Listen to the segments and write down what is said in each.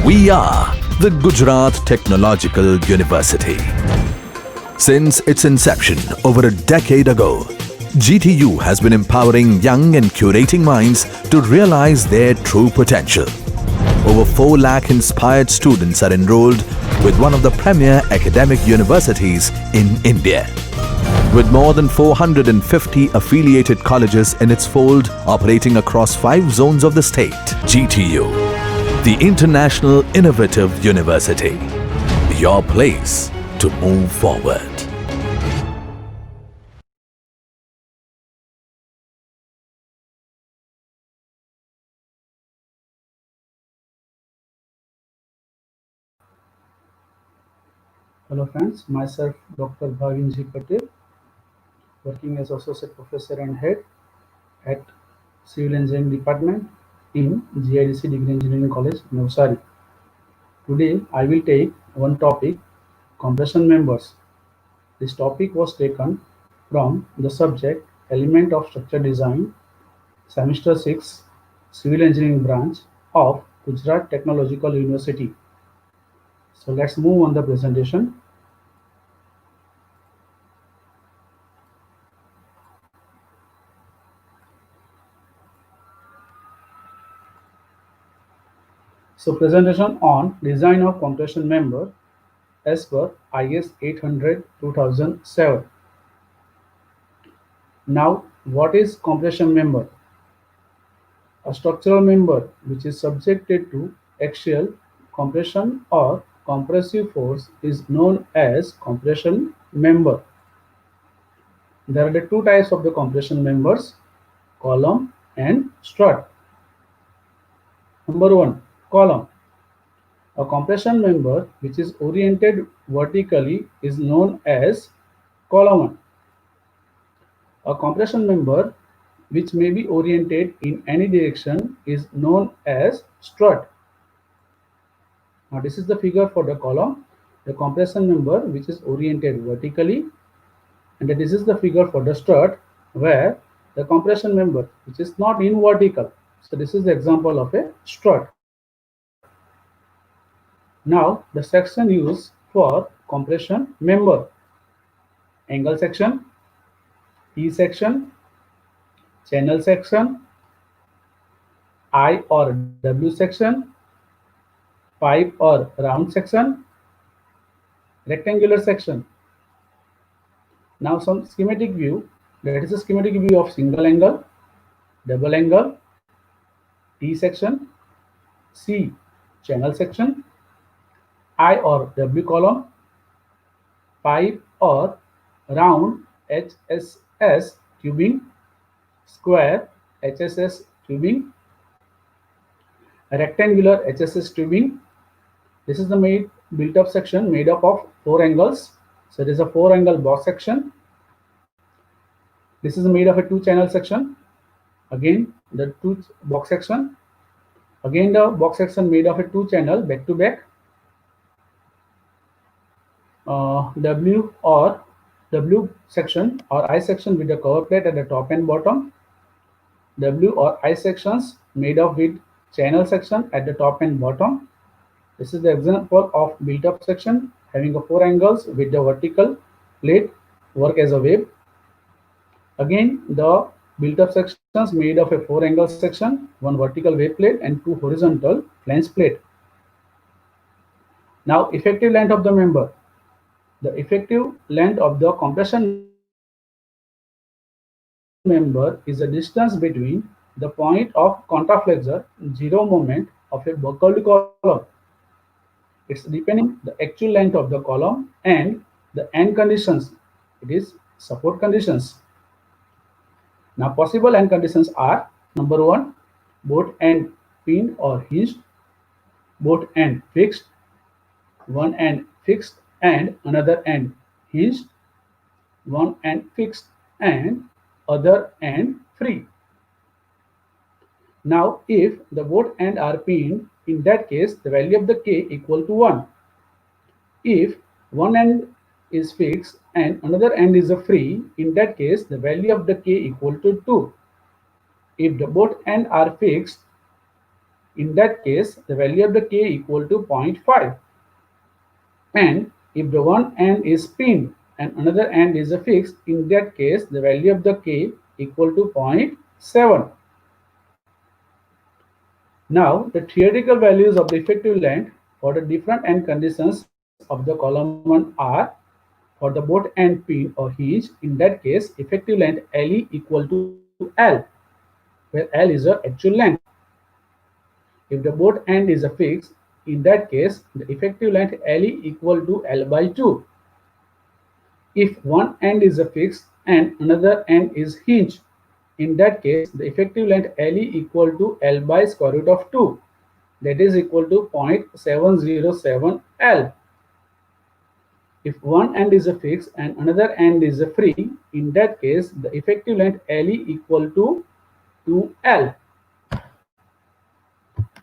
We are the Gujarat Technological University. Since its inception over a decade ago, GTU has been empowering young and curating minds to realize their true potential. Over 4 lakh inspired students are enrolled with one of the premier academic universities in India. With more than 450 affiliated colleges in its fold operating across 5 zones of the state, GTU, the International Innovative University, your place to move forward. Hello friends, myself Dr. Bhavinji Patel, working as Associate Professor and Head at Civil Engineering Department in GIDC Degree Engineering College, Navsari. Today I will take one topic, compression members. This topic was taken from the subject Element of Structure Design, Semester 6, Civil Engineering branch of Gujarat Technological University. So let's move on the presentation. So presentation on design of compression member as per IS 800-2007. Now, what is compression member? A structural member which is subjected to axial compression or compressive force is known as compression member. There are the 2 types of the compression members, column and strut. Number 1, column. A compression member which is oriented vertically is known as column. A compression member which may be oriented in any direction is known as strut. Now this is the figure for the column, the compression member which is oriented vertically, and this is the figure for the strut where the compression member which is not in vertical. So this is the example of a strut. Now the section used for compression member: angle section, T section, channel section, I or W section, pipe or round section, rectangular section. Now some schematic view, that is a schematic view of single angle, double angle, T section, C channel section, I or W column, pipe or round HSS tubing, square HSS tubing, rectangular HSS tubing. This is the built up section made up of 4 angles. So it is a 4-angle box section. This is made of a 2-channel section. Again the 2 box section. Again the box section made of a 2-channel back to back. W section or I section with the cover plate at the top and bottom. W or I sections made of with channel section at the top and bottom. This is the example of built up section having a 4 angles with the vertical plate work as a wave. Again the built up sections made of a 4-angle section, 1 vertical wave plate and 2 horizontal flange plate. Now effective length of the member. The effective length of the compression member is the distance between the point of contraflexure, 0 moment of a buckled column. It's depending the actual length of the column and the end conditions. It is support conditions. Now possible end conditions are: number 1, both end pinned or hinged, both end fixed, one end fixed and another end hinged, one end fixed and other end free. Now if the both end are pinned, in that case the value of the K equal to 1. If one end is fixed and another end is a free, in that case the value of the K equal to 2. If the both end are fixed, In that case, the value of the k equal to 0.5. And if the one end is pinned and another end is fixed, in that case, the value of the k equal to 0.7. Now, the theoretical values of the effective length for the different end conditions of the column 1 are for the both end pin or hinge. In that case, effective length LE equal to L, where L is the actual length. If the both end is a fixed, in that case, the effective length LE equal to L by 2. If one end is a fixed and another end is hinged, in that case, the effective length LE equal to L by square root of 2, that is equal to 0.707 L. If one end is a fixed and another end is a free, in that case, the effective length LE equal to 2L.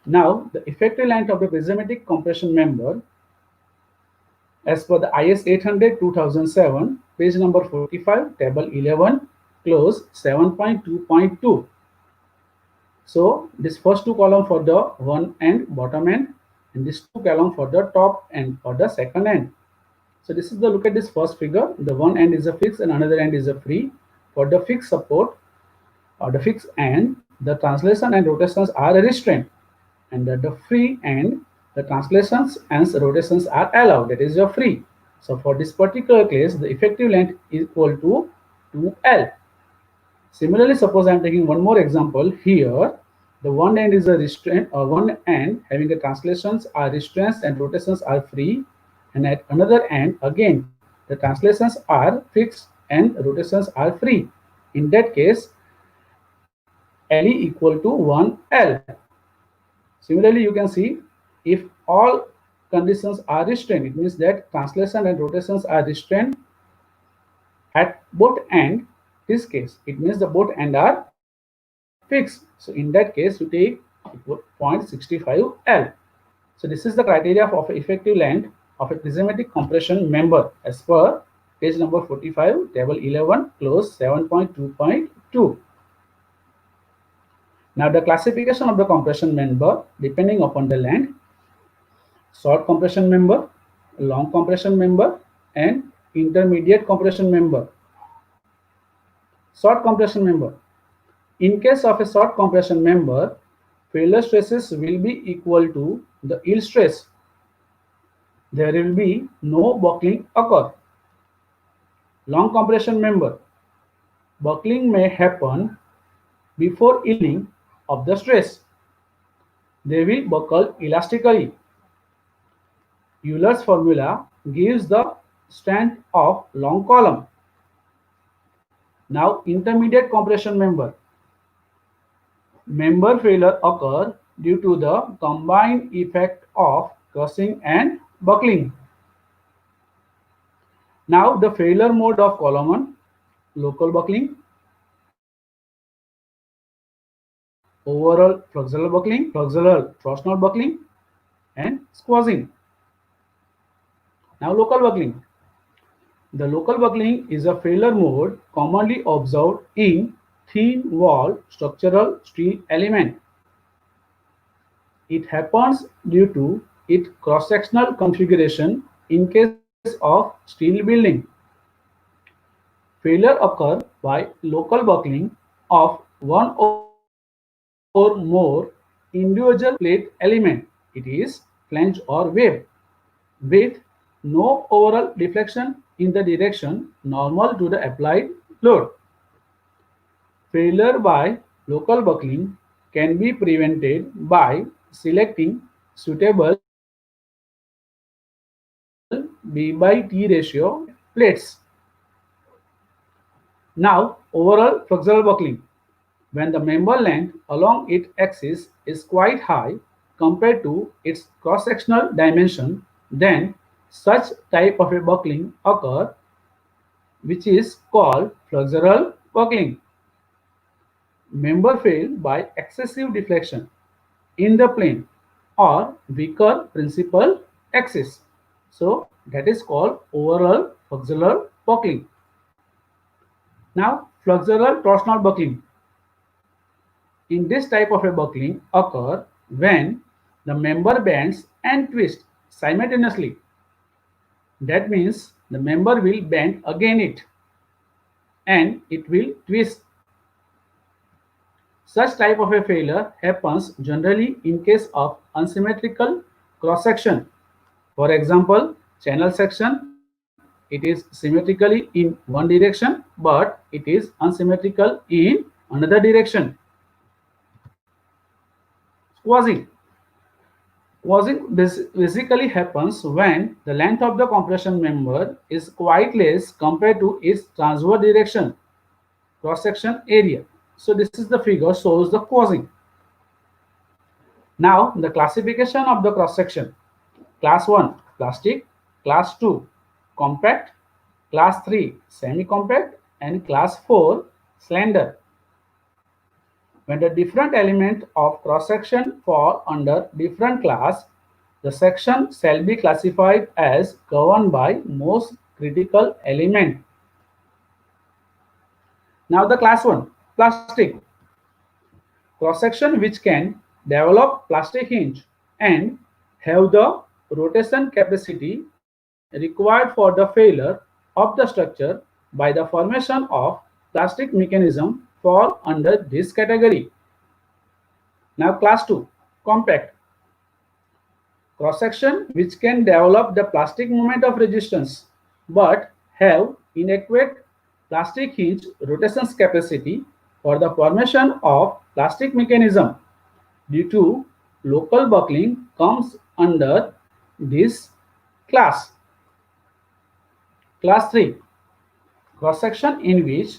Now, the effective length of the prismatic compression member as per the IS 800 2007, page number 45, table 11, close 7.2.2. So, this first two column for the one end, bottom end, and this two column for the top end or the second end. So, this is the look at this first figure. The one end is a fixed and another end is a free. For the fixed support or the fixed end, the translation and rotations are a restraint, and at the free end, the translations and rotations are allowed, that is your free. So for this particular case, the effective length is equal to 2L. Similarly, suppose I am taking one more example here. The one end is a restraint, or one end having the translations are restraints and rotations are free, and at another end again the translations are fixed and rotations are free. In that case, LE equal to 1L. Similarly, you can see if all conditions are restrained, it means that translation and rotations are restrained at both ends. This case, it means the both ends are fixed. So in that case, you take 0.65 L. So this is the criteria of effective length of a prismatic compression member as per page number 45, table 11, close 7.2.2. Now the classification of the compression member depending upon the length: short compression member, long compression member, and intermediate compression member. Short compression member. In case of a short compression member, failure stresses will be equal to the yield stress. There will be no buckling occur. Long compression member. Buckling may happen before yielding of the stress. They will buckle elastically. Euler's formula gives the strength of long column. Now, intermediate compression member. Member failure occur due to the combined effect of crushing and buckling. Now, the failure mode of column 1, local buckling, overall flexural buckling, flexural torsional buckling, and squashing. Now, local buckling. The local buckling is a failure mode commonly observed in thin wall structural steel element. It happens due to its cross-sectional configuration in case of steel building. Failure occur by local buckling of one or more individual plate element, it is flange or wave, with no overall deflection in the direction normal to the applied load. Failure by local buckling can be prevented by selecting suitable B by T ratio plates. Now, overall flexural buckling. When the member length along its axis is quite high compared to its cross-sectional dimension, then such type of a buckling occur, which is called flexural buckling. Member fail by excessive deflection in the plane or weaker principal axis. So that is called overall flexural buckling. Now, flexural torsional buckling. In this type of a buckling occur when the member bends and twists simultaneously. That means the member will bend again it and it will twist. Such type of a failure happens generally in case of unsymmetrical cross section. For example, channel section, it is symmetrically in one direction, but it is unsymmetrical in another direction. Squashing. Squashing basically happens when the length of the compression member is quite less compared to its transverse direction, cross-section area. So this is the figure shows the squashing. Now the classification of the cross-section. Class 1 plastic, class 2 compact, class 3 semi-compact, and class 4 slender. When the different element of cross-section fall under different class, the section shall be classified as governed by most critical element. Now the class 1 plastic. Cross-section which can develop plastic hinge and have the rotation capacity required for the failure of the structure by the formation of plastic mechanism fall under this category. Now class 2 compact. Cross-section which can develop the plastic moment of resistance but have inadequate plastic hinge rotation capacity for the formation of plastic mechanism due to local buckling comes under this class. Class 3 cross-section in which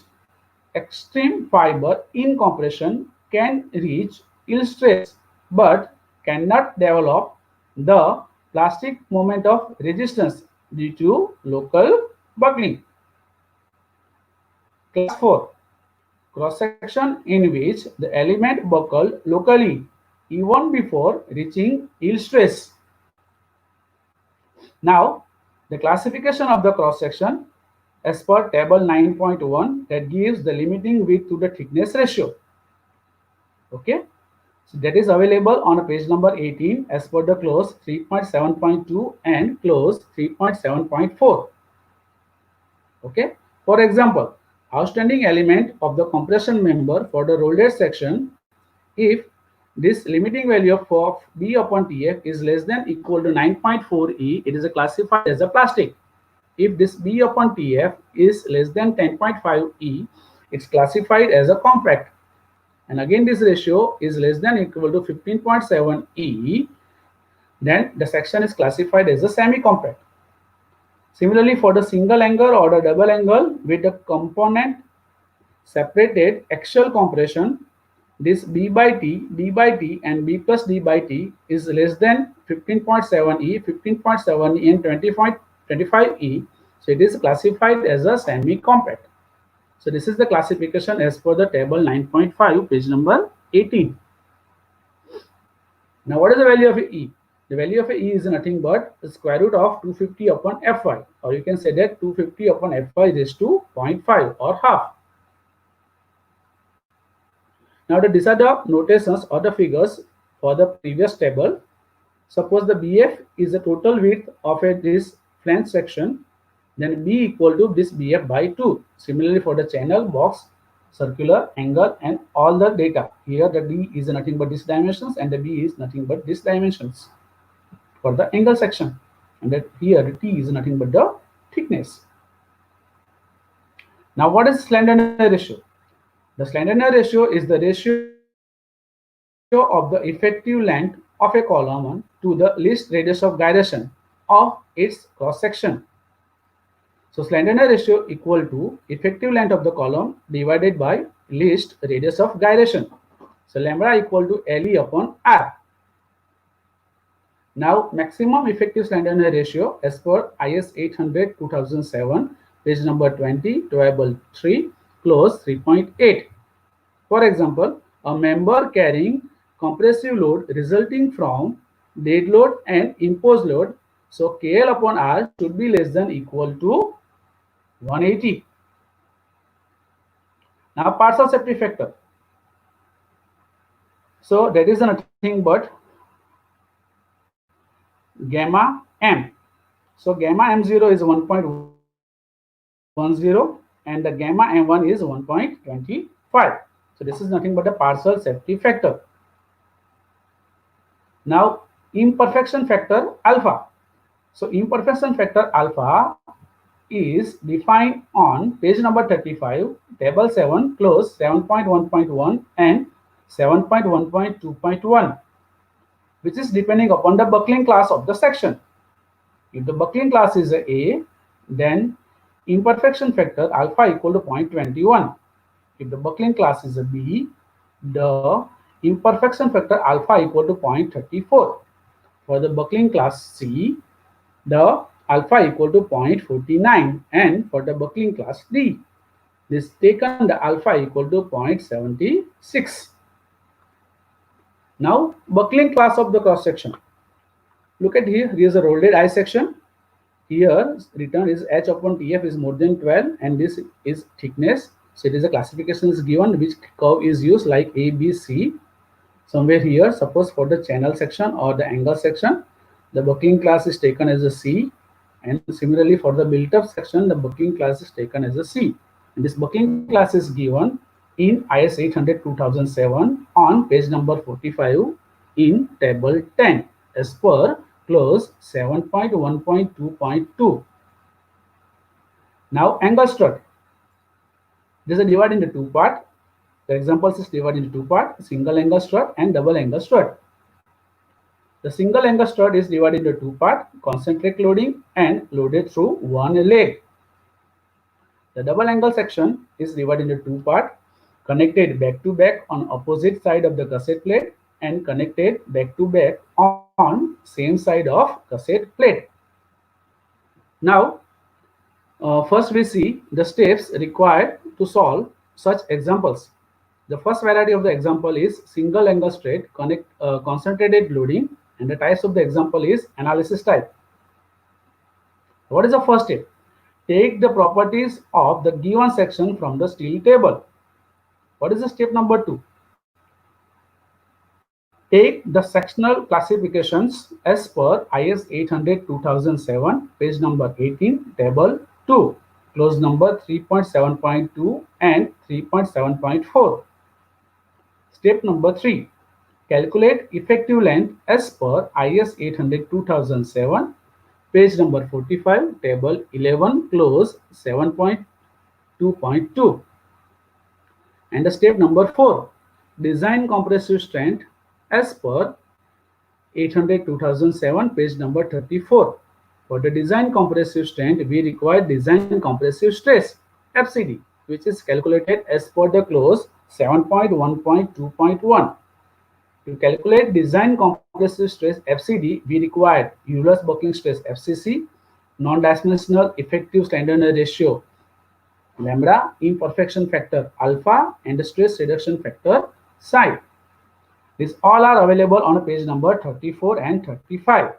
extreme fiber in compression can reach yield stress but cannot develop the plastic moment of resistance due to local buckling. Class 4 cross-section in which the element buckle locally even before reaching yield stress. Now the classification of the cross-section as per table 9.1 that gives the limiting width to the thickness ratio. Okay, so that is available on page number 18 as per the clause 3.7.2 and clause 3.7.4. Okay, for example, outstanding element of the compression member for the rolled section, if this limiting value of B upon TF is less than equal to 9.4 E, it is classified as a plastic. If this B upon TF is less than 10.5 E, it's classified as a compact. And again this ratio is less than equal to 15.7 E, then the section is classified as a semi-compact. Similarly, for the single angle or the double angle with the component separated axial compression, this B by T, D by T and B plus D by T is less than 15.7 E, 15.7 E and 20.25 E. So it is classified as a semi-compact. So this is the classification as per the table 9.5, page number 18. Now what is the value of E? The value of E is nothing but the square root of 250 upon Fy, or you can say that 250 upon Fy raised to 0.5 or half. Now these are the notations or the figures for the previous table. Suppose the BF is the total width of this flange section, then B equal to this BF by 2. Similarly for the channel, box, circular, angle and all the data. Here the D is nothing but this dimensions and the B is nothing but this dimensions for the angle section. And that here the T is nothing but the thickness. Now what is slenderness ratio? The slenderness ratio is the ratio of the effective length of a column to the least radius of gyration of its cross section. So slenderness ratio equal to effective length of the column divided by least radius of gyration. So lambda equal to LE upon R. Now maximum effective slenderness ratio as per IS 800-2007, page number 20, table 3, clause 3.8. For example, a member carrying compressive load resulting from dead load and imposed load, so KL upon R should be less than equal to 180. Now partial safety factor. So that is nothing but gamma m. So gamma m0 is 1.10 and the gamma m1 is 1.25. So this is nothing but a partial safety factor. Now imperfection factor alpha. So imperfection factor alpha is defined on page number 35, table 7, clause 7.1.1 and 7.1.2.1, which is depending upon the buckling class of the section. If the buckling class is A, then imperfection factor alpha equal to 0.21. If the buckling class is B, the imperfection factor alpha equal to 0.34. For the buckling class C, the alpha equal to 0.49, and for the buckling class D, this taken the alpha equal to 0.76. Now buckling class of the cross section. Look at here, here is a rolled eye section. Here written is H upon TF is more than 12 and this is thickness. So it is a classification is given which curve is used like A, B, C. Somewhere here, suppose for the channel section or the angle section, the buckling class is taken as a C, and similarly for the built-up section, the buckling class is taken as a C. And this buckling class is given in IS 800-2007 on page number 45 in table 10 as per clause 7.1.2.2. Now angle strut. This is divided into two parts. The examples is divided into two parts: single angle strut and double angle strut. The single angle strut is divided into two parts: concentric loading and loaded through one leg. The double angle section is divided into two parts: connected back to back on opposite side of the gusset plate and connected back to back on same side of gusset plate. Now, first we see the steps required to solve such examples. The first variety of the example is single angle strut concentrated loading, and the types of the example is analysis type. What is the first step? Take the properties of the given section from the steel table. What is the step number 2? Take the sectional classifications as per IS 800-2007, page number 18, table 2, clause number 3.7.2 and 3.7.4. Step number 3. Calculate effective length as per IS 800-2007, page number 45, table 11, clause 7.2.2. And the step number 4. Design compressive strength as per 800-2007, page number 34. For the design compressive strength, we require design compressive stress FCD, which is calculated as per the clause 7.1.2.1. To calculate design compressive stress FCD, we require Euler's buckling stress FCC, non-dimensional effective slenderness ratio lambda, imperfection factor alpha, and the stress reduction factor psi. These all are available on page number 34 and 35.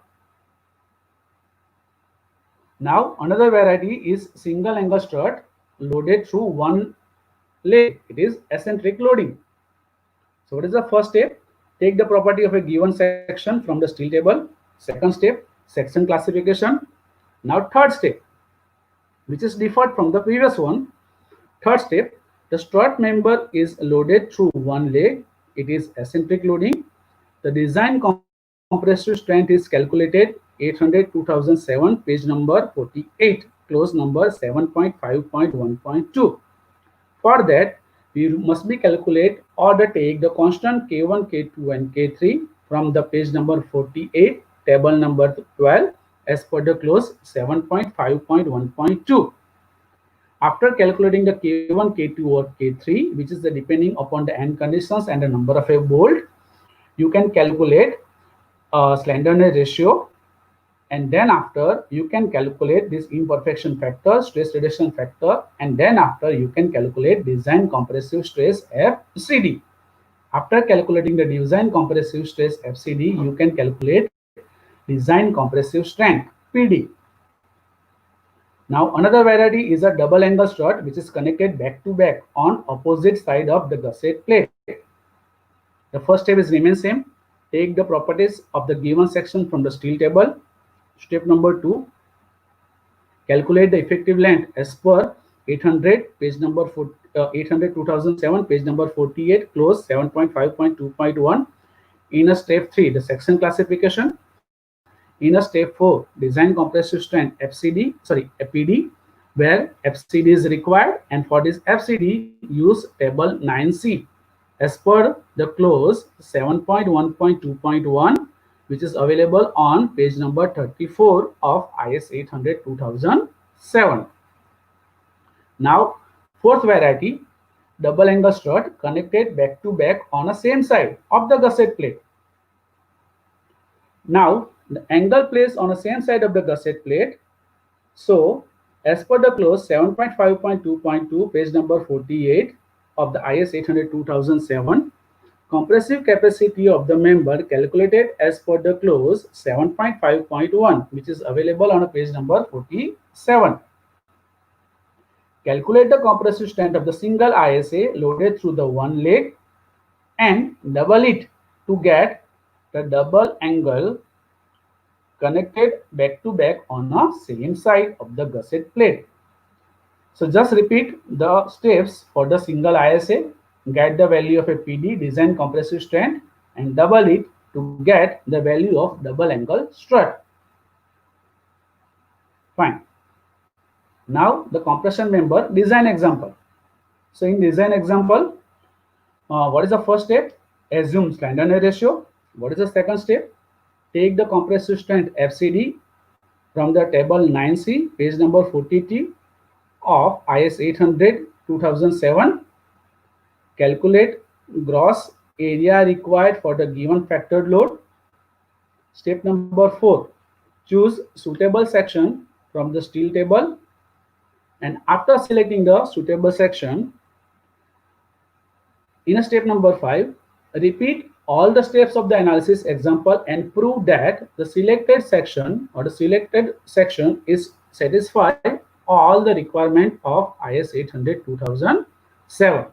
Now another variety is single angle strut loaded through one leg. It is eccentric loading. So what is the first step? Take the property of a given section from the steel table. Second step, section classification. Now third step, which is different from the previous one. Third step, the strut member is loaded through one leg. It is eccentric loading. The design compressive strength is calculated 800-2007, page number 48, clause number 7.5.1.2. For that, we must be calculate or take the constant K1, K2 and K3 from the page number 48, table number 12 as per the clause 7.5.1.2. After calculating the K1, K2 or K3, which is the depending upon the end conditions and the number of a bolt, you can calculate slenderness ratio, and then after you can calculate this imperfection factor, stress reduction factor, and then after you can calculate design compressive stress FCD. After calculating the design compressive stress FCD, you can calculate design compressive strength PD. Now another variety is a double angle strut which is connected back to back on opposite side of the gusset plate. The first step is remain same. take the properties of the given section from the steel table. Step number 2, calculate the effective length as per 800, page number 800 2007, page number 48, close 7.5.2.1. In a step 3, the section classification. In a step 4, design compressive strength FPD, where FCD is required, and for this FCD use table 9C as per the clause 7.1.2.1, which is available on page number 34 of IS 800 2007. Now, fourth variety, double angle strut connected back to back on the same side of the gusset plate. Now, the angle placed on the same side of the gusset plate. So, as per the clause 7.5.2.2, page number 48 of the IS 800 2007, compressive capacity of the member calculated as per the clause 7.5.1, which is available on page number 47. Calculate the compressive strength of the single ISA loaded through the one leg and double it to get the double angle connected back to back on the same side of the gusset plate. So just repeat the steps for the single ISA, get the value of a PD, design compressive strength, and double it to get the value of double angle strut. Fine. Now the compression member design example. So in design example, what is the first step? Assume slenderness ratio. What is the second step? Take the compressive strength FCD from the table 9C, page number 40T of IS 800 2007. Calculate gross area required for the given factored load. Step number 4, choose suitable section from the steel table, and after selecting the suitable section, in a step number 5, repeat all the steps of the analysis example and prove that the selected section is satisfied all the requirement of IS 800 2007.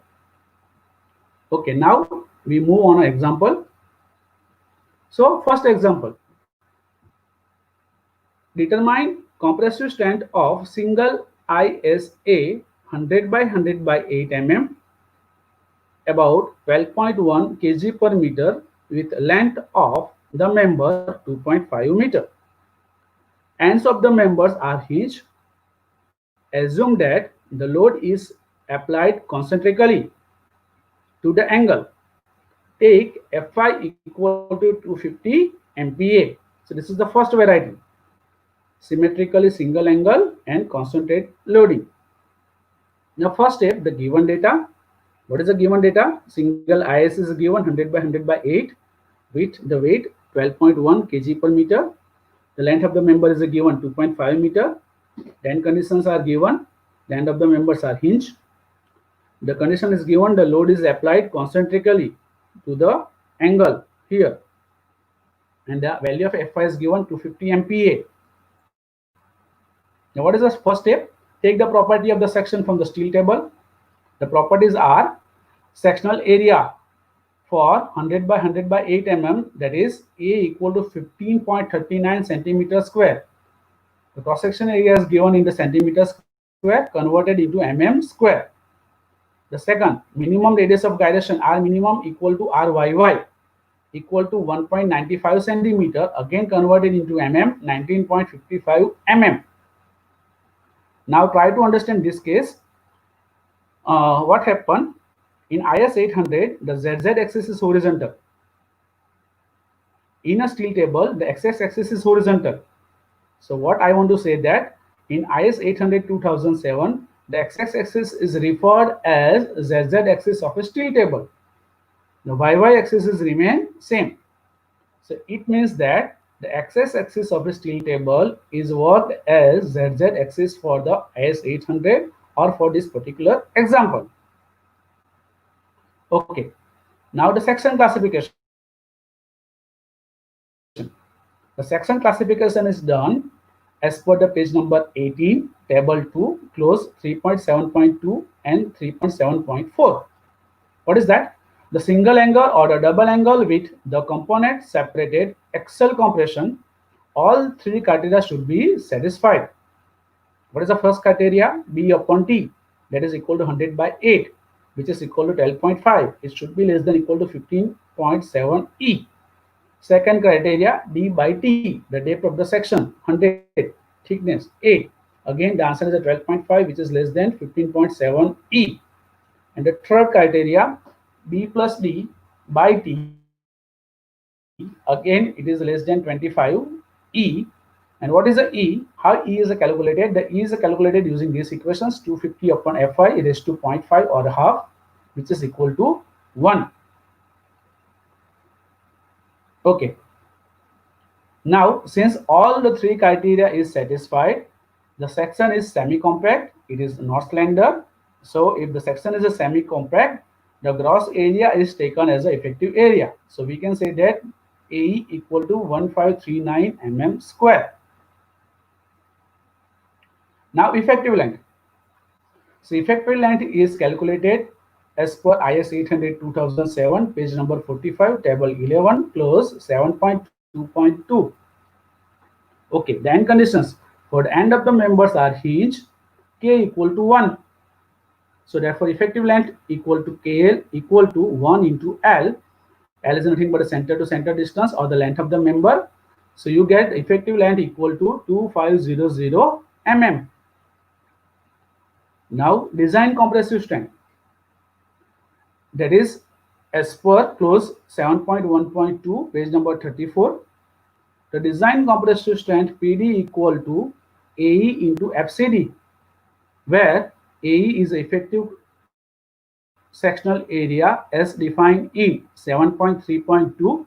Okay, now we move on an example. So first example, determine compressive strength of single ISA 100 by 100 by 8 mm about 12.1 kg per meter with length of the member 2.5 meter. Ends of the members are hinged. Assume that the load is applied concentrically to the angle. Take Fy equal to 250 MPa. So this is the first variety. Symmetrically single angle and concentrate loading. Now first step, the given data. What is the given data? Single IS is given 100 by 100 by 8 with the weight 12.1 kg per meter. The length of the member is given 2.5 meter. Then conditions are given. The end of the members are hinged. The condition is given, the load is applied concentrically to the angle here. And the value of Fy is given 250 MPa. Now what is the first step? Take the property of the section from the steel table. The properties are sectional area for 100 by 100 by 8 mm, that is A equal to 15.39 centimeter square. The cross section area is given in the centimeter square converted into mm square. The second, minimum radius of gyration R minimum equal to RYY equal to 1.95 centimeter, again converted into mm, 19.55 mm. Now try to understand this case. What happened? In IS 800, the ZZ axis is horizontal. In a steel table, the XX axis is horizontal. So what I want to say that in IS 800 2007, the XX axis is referred as ZZ axis of a steel table. The YY axis is remain same. So it means that the XX axis of a steel table is worked as ZZ axis for the IS 800 or for this particular example. Okay, now the section classification. The section classification is done as per the page number 18, table 2, close 3.7.2 and 3.7.4. What is that? the single angle or the double angle with the component separated axial compression, all three criteria should be satisfied. What is the first criteria? B upon T, that is equal to 100 by 8, which is equal to 12.5. It should be less than equal to 15.7 E. Second criteria, D by T, the depth of the section, 100, thickness 8. Again, the answer is a 12.5, which is less than 15.7 E. And the third criteria, B plus D by T, again, it is less than 25 E. And what is the E? How E is calculated? The E is calculated using these equations, 250 upon Fi raised to 0.5 or half, which is equal to 1. Okay. Now, since all the three criteria is satisfied, the section is semi-compact, it is not slender. So, if the section is a semi-compact, the gross area is taken as the effective area. So, we can say that AE equal to 1539 mm square. Now, effective length. So, effective length is calculated as per IS 800-2007, page number 45, table 11, clause 7.2.2. Okay, the end conditions. For the end of the members are hinge, K equal to 1. So, therefore, effective length equal to KL equal to 1 into L. L is nothing but a center to center distance or the length of the member. So, you get effective length equal to 2500 mm. Now, design compressive strength. That is as per clause 7.1.2, page number 34. The design compressive strength PD equal to AE into FCD, where AE is effective sectional area as defined in 7.3.2,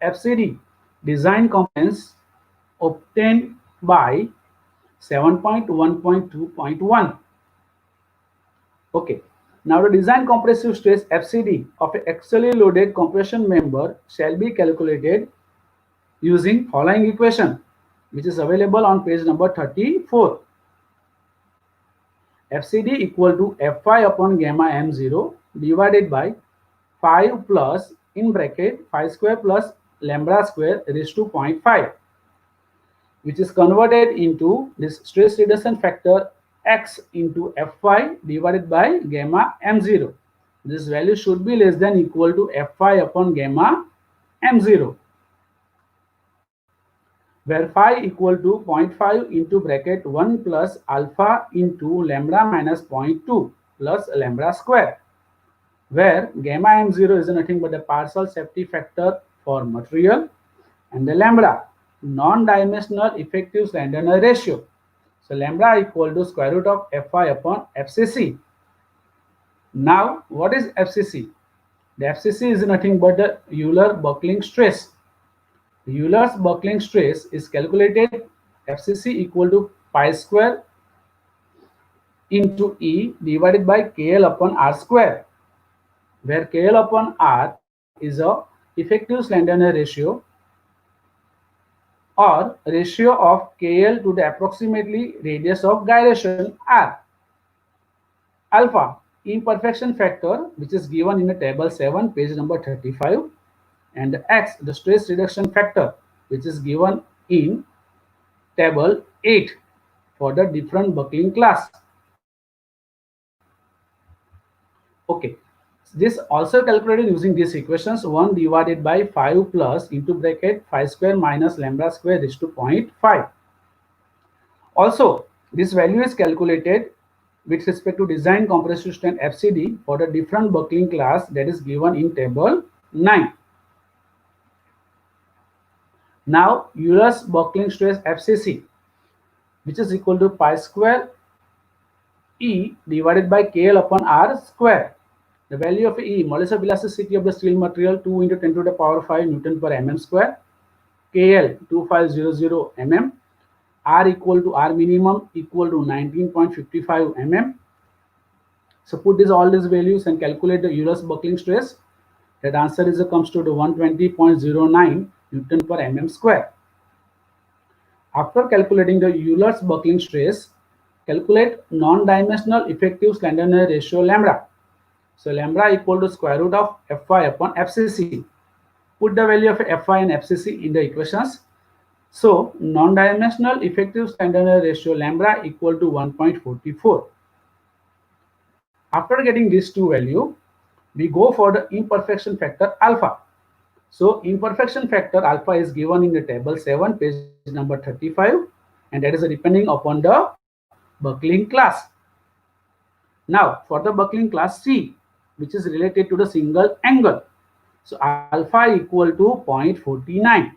FCD design components obtained by 7.1.2.1. Okay. Now, the design compressive stress FCD of an axially loaded compression member shall be calculated using following equation, which is available on page number 34. FCD equal to Fy upon gamma m0 divided by 5 plus in bracket 5 square plus lambda square raised to 0.5, which is converted into this stress reduction factor X into Fy divided by gamma m0. This value should be less than equal to Fy upon gamma m0, where phi equal to 0.5 into bracket 1 plus alpha into lambda minus 0.2 plus lambda square, where gamma m0 is nothing but the partial safety factor for material and the lambda non-dimensional effective slenderness ratio. So, lambda equal to square root of Fy upon FCC. Now, what is FCC? The FCC is nothing but the Euler buckling stress. Euler's buckling stress is calculated FCC equal to pi square into E divided by KL upon R square, where KL upon R is a effective slenderness ratio or ratio of KL to the approximately radius of gyration R. Alpha, imperfection factor, which is given in the table 7, page number 35, and X, the stress reduction factor, which is given in table 8 for the different buckling class. Okay, this also calculated using these equations, 1 divided by 5 plus into bracket 5 square minus lambda square raised to 0.5. Also, this value is calculated with respect to design compressive strength FCD for the different buckling class that is given in table 9. Now, Euler's buckling stress FCC, which is equal to pi square E divided by KL upon R square. The value of E, molecular elasticity of the steel material, 2 into 10 to the power 5 Newton per mm square. KL 2500 mm. R equal to R minimum equal to 19.55 mm. So put all these values and calculate the Euler's buckling stress. That answer is comes to the 120.09 Newton per mm square. After calculating the Euler's buckling stress, calculate non-dimensional effective slenderness ratio lambda. So lambda equal to square root of Fy upon FCC. Put the value of Fy and FCC in the equations. So non-dimensional effective standard error ratio lambda equal to 1.44. After getting these two value, we go for the imperfection factor alpha. So imperfection factor alpha is given in the table 7, page number 35, and that is depending upon the buckling class. Now for the buckling class C, which is related to the single angle. So alpha equal to 0.49.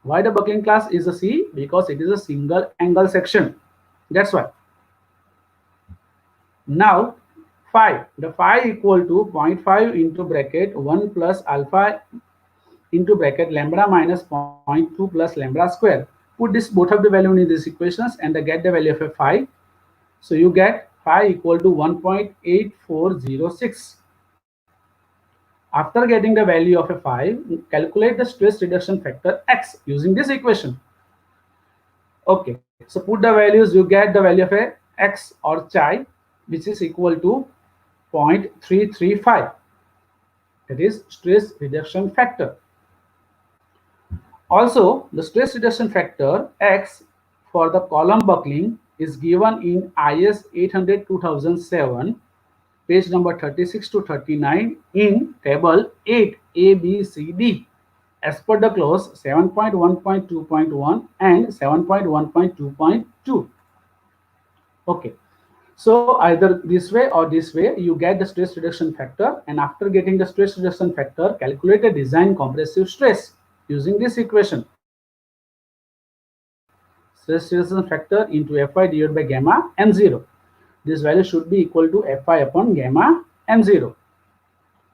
Why the buckling class is a C? Because it is a single angle section. That's why. Now phi, the phi equal to 0.5 into bracket 1 plus alpha into bracket lambda minus 0.2 plus lambda square. Put this both of the value in these equations and get the value of a phi. So you get phi equal to 1.8406. After getting the value of a phi, calculate the stress reduction factor x using this equation. Okay, so put the values, you get the value of a x or chi, which is equal to 0.335. That is stress reduction factor. Also, the stress reduction factor X for the column buckling is given in IS 800-2007, page number 36 to 39 in table 8 A, B, C, D as per the clause 7.1.2.1 and 7.1.2.2. Okay. So either this way or this way, you get the stress reduction factor, and after getting the stress reduction factor, calculate the design compressive stress using this equation. Stress reduction factor into Fy divided by gamma m0. This value should be equal to Fy upon gamma m0.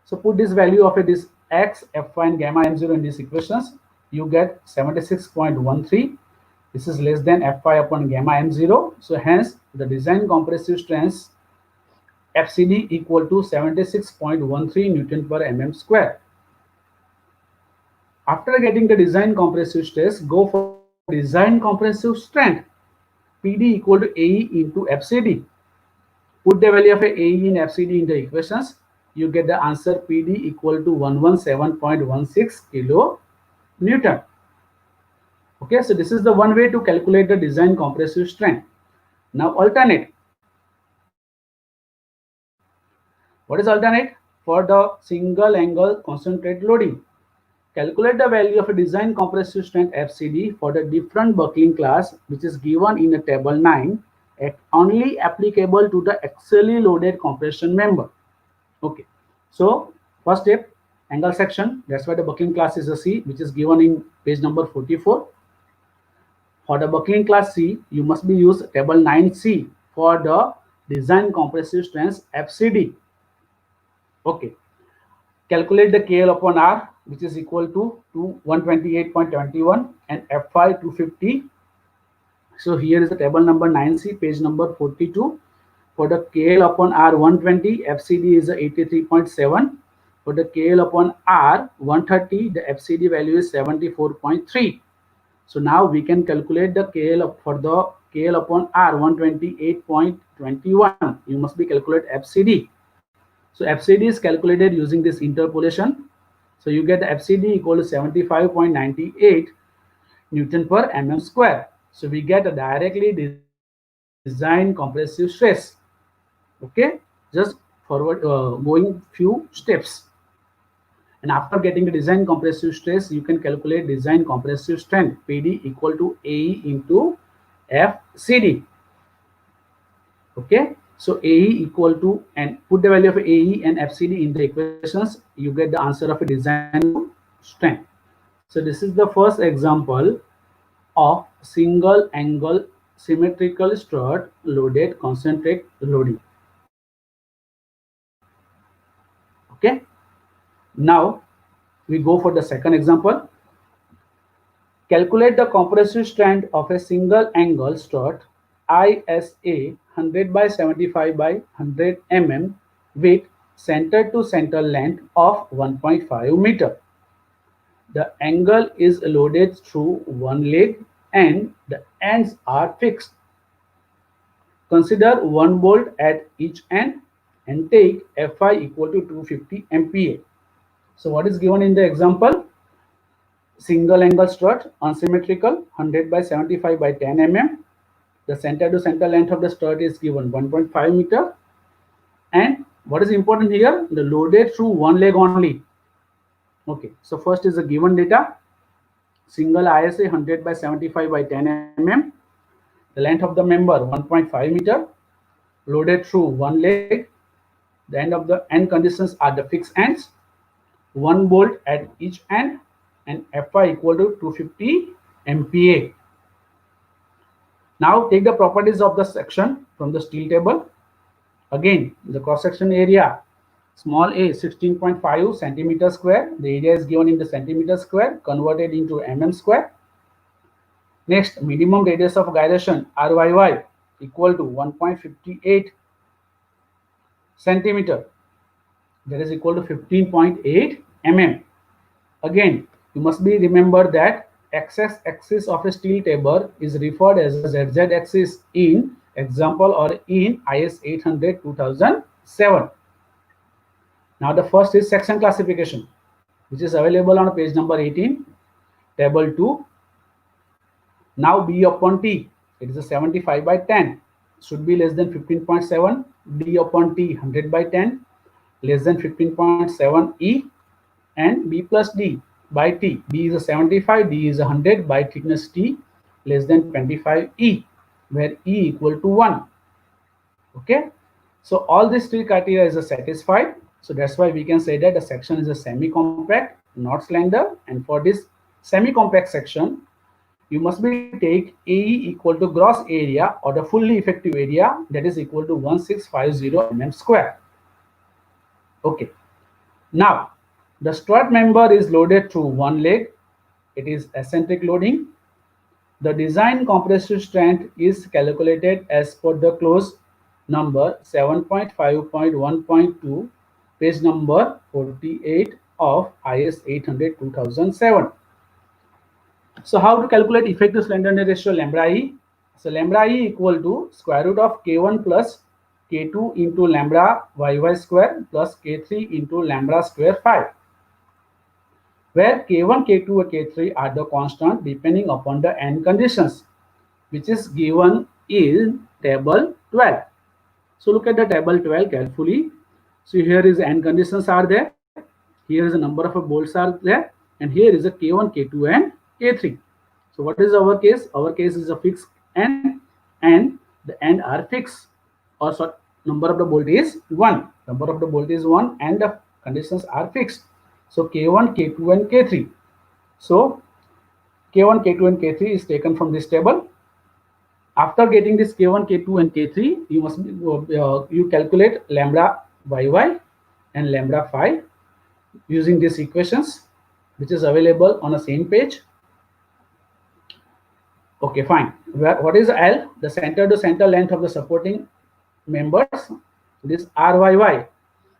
So put this value of this x, Fy and gamma m0 in these equations. You get 76.13. This is less than Fy upon gamma m0. So hence the design compressive stress FCD equal to 76.13 Newton per mm square. After getting the design compressive stress, go for design compressive strength. PD equal to AE into FCD. Put the value of AE in FCD in the equations. You get the answer PD equal to 117.16 kilo Newton. Okay, so this is the one way to calculate the design compressive strength. Now alternate. What is alternate? For the single angle concentrate loading. Calculate the value of a design compressive strength FCD for the different buckling class, which is given in the table 9, only applicable to the axially loaded compression member. Okay, so first step, angle section. That's why the buckling class is a C, which is given in page number 44. For the buckling class C, you must be use table 9C for the design compressive strength FCD. Okay, calculate the KL upon R, which is equal to 128.21 and Fy 250. So here is the table number 9C, page number 42. For the KL upon R 120, FCD is 83.7. For the KL upon R 130, the FCD value is 74.3. So now we can calculate the KL for the KL upon R 128.21. You must be calculate FCD. So FCD is calculated using this interpolation. So you get the FCD equal to 75.98 Newton per mm square. So we get a directly design compressive stress. Okay, just forward going few steps. And after getting the design compressive stress, you can calculate design compressive strength PD equal to AE into FCD. Okay, so AE equal to, and put the value of AE and FCD in the equations, you get the answer of a design strength. So this is the first example of single angle symmetrical strut loaded concentrate loading. Okay, now we go for the second example. Calculate the compressive strength of a single angle strut ISA 100 by 75 by 100 mm with center to center length of 1.5 meter. The angle is loaded through one leg and the ends are fixed. Consider one bolt at each end and take Fi equal to 250 MPa. So what is given in the example? Single angle strut, unsymmetrical, 100 by 75 by 10 mm. The center to center length of the strut is given 1.5 meter. And what is important here? The loaded through one leg only. Okay, so first is the given data. Single ISA 100 by 75 by 10 mm. The length of the member 1.5 meter. Loaded through one leg. The end conditions are the fixed ends. One bolt at each end, and Fi equal to 250 MPa. Now take the properties of the section from the steel table. Again, the cross section area, small a 16.5 centimeter square. The area is given in the centimeter square, converted into mm square. Next, minimum radius of gyration RYY equal to 1.58 centimeter. That is equal to 15.8 mm. Again, you must be remember that x-axis of a steel table is referred as a ZZ axis in example or in IS 800 2007. Now the first is section classification, which is available on page number 18, table 2. Now B upon T, it is a 75 by 10, should be less than 15.7. D upon T, 100 by 10, less than 15.7 E. And B plus D by T. B is a 75, D is a 100 by thickness T, less than 25 E, where E equal to 1. Okay, so all these three criteria is satisfied. So that's why we can say that the section is a semi-compact, not slender. And for this semi-compact section, you must be take AE equal to gross area or the fully effective area, that is equal to 1650 mm square. Okay, now the strut member is loaded through one leg. It is eccentric loading. The design compressive strength is calculated as per the clause number 7.5.1.2, page number 48 of IS 800 2007. So how to calculate effective slenderness ratio lambda E? So lambda E equal to square root of K1 plus K2 into lambda YY square plus K3 into lambda square 5, where K1, K2 and K3 are the constant depending upon the end conditions, which is given in table 12. So look at the table 12 carefully. So here is the end conditions are there. Here is the number of bolts are there, and here is a K1, K2 and K3. So what is our case? Our case is a fixed end, and the end are fixed, or so number of the bolt is 1. Number of the bolt is 1 and the conditions are fixed. So K1, K2 and K3. So K1, K2 and K3 is taken from this table. After getting this K1, K2 and K3, you must you calculate lambda YY and lambda phi using these equations, which is available on the same page. Okay, fine. What is L? The center to center length of the supporting members. This RYY,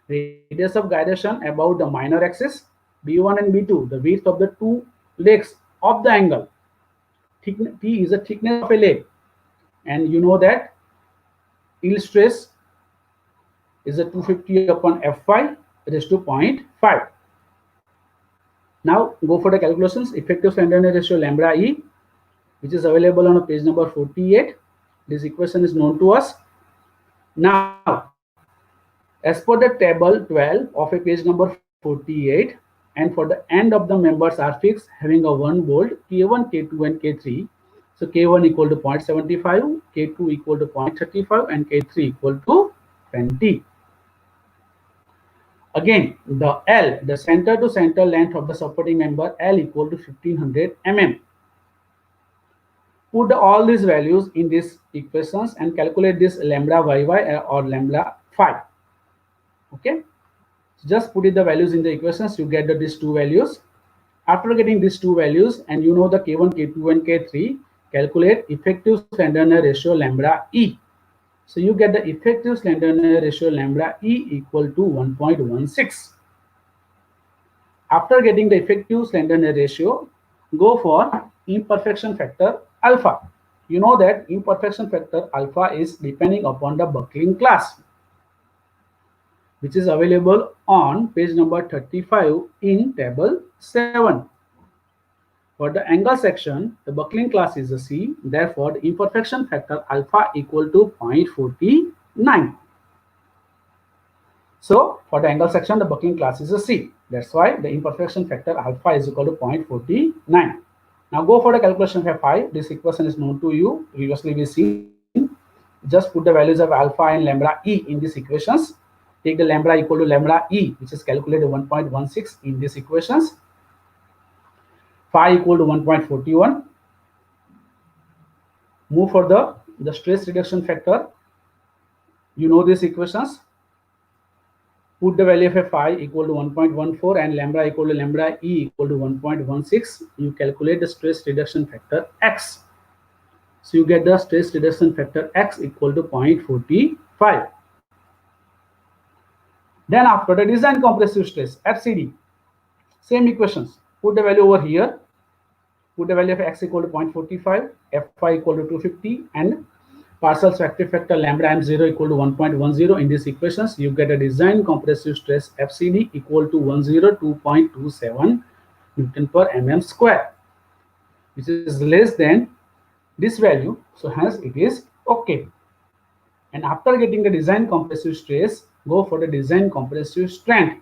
radius of gyration about the minor axis. B1 and B2, the width of the two legs of the angle. T is the thickness of a leg, and you know that yield stress is a 250 upon F5 raised to 0.5. Now go for the calculations. Effective slenderness ratio lambda E, which is available on page number 48. This equation is known to us. Now, as per the table 12 of a page number 48, and for the end of the members are fixed, having a one bolt, K1, K2 and K3. So K1 equal to 0.75, K2 equal to 0.35 and K3 equal to 20. Again, the L, the center to center length of the supporting member, L equal to 1500 mm. Put all these values in these equations and calculate this lambda YY or lambda phi. Okay, so just put in the values in the equations, you get these two values. After getting these two values, and you know the K1, K2 and K3, calculate effective slenderness ratio lambda E. So you get the effective slenderness ratio lambda E equal to 1.16. After getting the effective slenderness ratio, go for imperfection factor alpha. You know that imperfection factor alpha is depending upon the buckling class. which is available on page number 35 in table 7. For the angle section, the buckling class is a C, therefore the imperfection factor alpha equal to 0.49. So for the angle section, the buckling class is a C. That's why the imperfection factor alpha is equal to 0.49. Now go for the calculation of phi. This equation is known to you. Previously we seen. Just put the values of alpha and lambda e in these equations. Take the lambda equal to lambda e, which is calculated 1.16 in these equations. Phi equal to 1.41. Move for the stress reduction factor. You know these equations. Put the value of phi equal to 1.14 and lambda equal to lambda e equal to 1.16. You calculate the stress reduction factor x. So you get the stress reduction factor x equal to 0.45. Then after the design compressive stress FCD, same equations. Put the value over here. Put the value of x equal to 0.45, Fy equal to 250, and partial reactive factor lambda m0 equal to 1.10. In these equations, you get a design compressive stress FCD equal to 102.27 Newton per mm square, which is less than this value. So hence it is okay. And after getting the design compressive stress, go for the design compressive strength.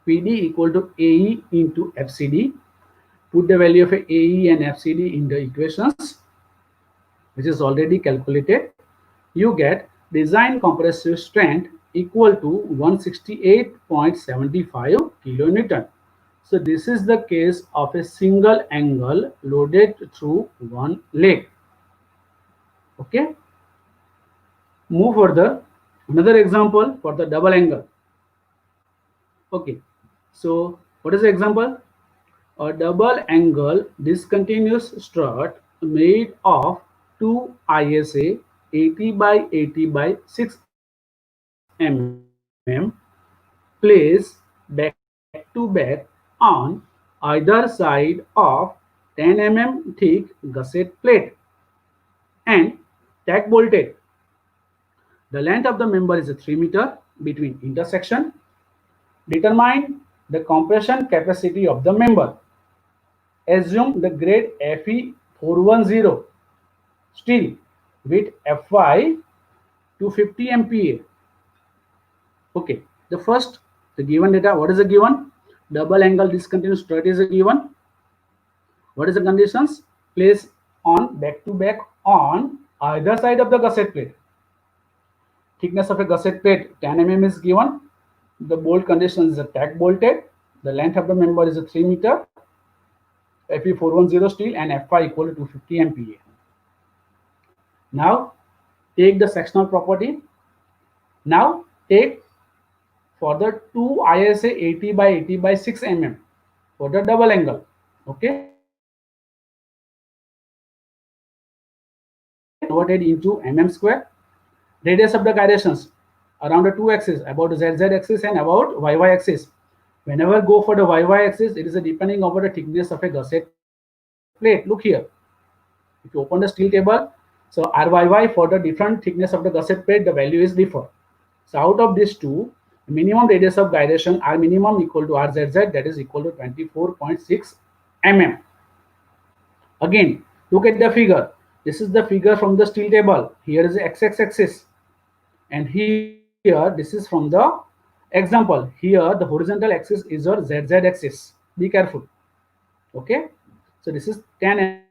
PD equal to AE into FCD. Put the value of AE and FCD in the equations, which is already calculated. You get design compressive strength equal to 168.75 kilonewton. So this is the case of a single angle loaded through one leg. Okay. Move further. Another example for the double angle. Okay. So what is the example? A double angle discontinuous strut made of two ISA 80 by 80 by 6 mm placed back to back on either side of 10 mm thick gusset plate and tack bolted. The length of the member is 3 meter between intersection. Determine the compression capacity of the member. Assume the grade Fe 410 steel with Fy 250 MPa. Okay, the given data. What is the given? Double angle discontinuous strut is a given. What is the conditions? Place on back to back on either side of the gusset plate. Thickness of a gusset plate 10 mm is given. The bolt condition is a tack bolted. The length of the member is a 3 meter. Fe 410 steel and Fy equal to 250 MPa. Now take the sectional property. Now take for the two ISA 80 by 80 by 6 mm for the double angle. Okay. Converted into mm square. Radius of the gyrations around the two axes, about the ZZ axis and about YY axis. Whenever go for the YY axis, it is depending over the thickness of a gusset plate. Look here. If you open the steel table, so RYY for the different thickness of the gusset plate, the value is differ. So out of these two, minimum radius of gyration R minimum equal to RZZ, that is equal to 24.6 mm. Again, look at the figure. This is the figure from the steel table. Here is the XX axis, and here this is from the example. Here the horizontal axis is your ZZ axis. Be careful. Okay. So this is 80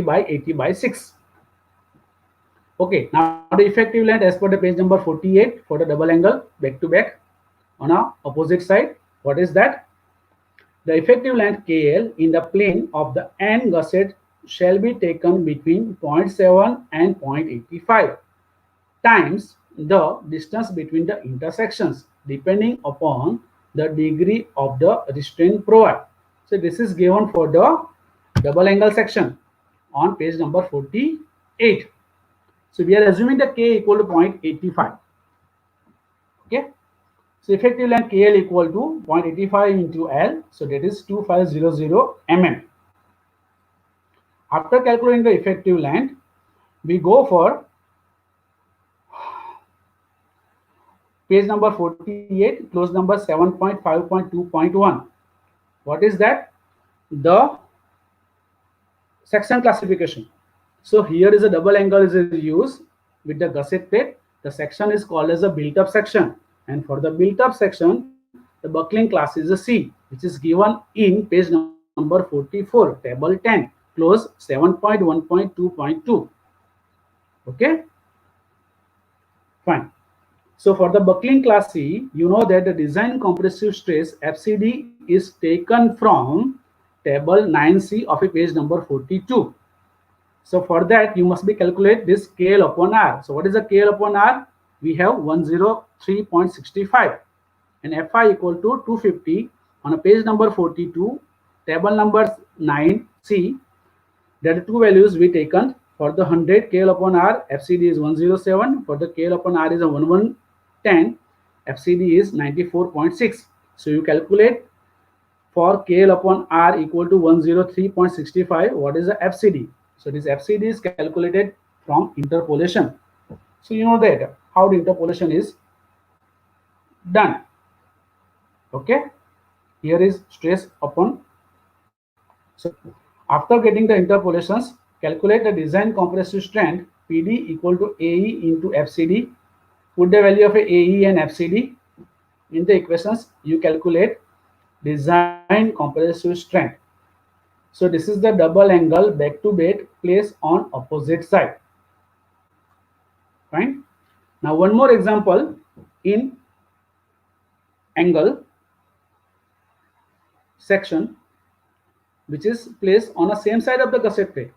by 80 by 6. Okay, now the effective length as per the page number 48 for the double angle back to back on a opposite side. What is that? The effective length KL in the plane of the end gusset shall be taken between 0.7 and 0.85 times the distance between the intersections, depending upon the degree of the restraint provided. So this is given for the double angle section on page number 48. So we are assuming the K equal to 0.85. Okay. So effective length KL equal to 0.85 into L. So that is 2500 mm. After calculating the effective length, we go for Page number 48, clause number 7.5.2.1. What is that? The section classification. So here is a double angle is used with the gusset plate. The section is called as a built-up section, and for the built-up section, the buckling class is a C, which is given in page number 44, table 10, clause 7.1.2.2. Okay, fine. So for the buckling class C, you know that the design compressive stress FCD is taken from table 9C of a page number 42. So for that, you must be calculate this KL upon R. So what is the KL upon R? We have 103.65 and Fi equal to 250 on a page number 42, table number 9C. There are two values we taken. For the 100 KL upon R, FCD is 107. For the KL upon R is a 1110. FCD is 94.6. So you calculate for KL upon R equal to 103.65. What is the FCD? So this FCD is calculated from interpolation. So you know that how the interpolation is done. Okay. Here is stress upon. So after getting the interpolations, calculate the design compressive strength PD equal to AE into FCD. Put the value of AE and FCD in the equations. You calculate design compressive strength. So this is the double angle back to back placed on opposite side. Fine. Now one more example in angle section, which is placed on the same side of the gusset plate.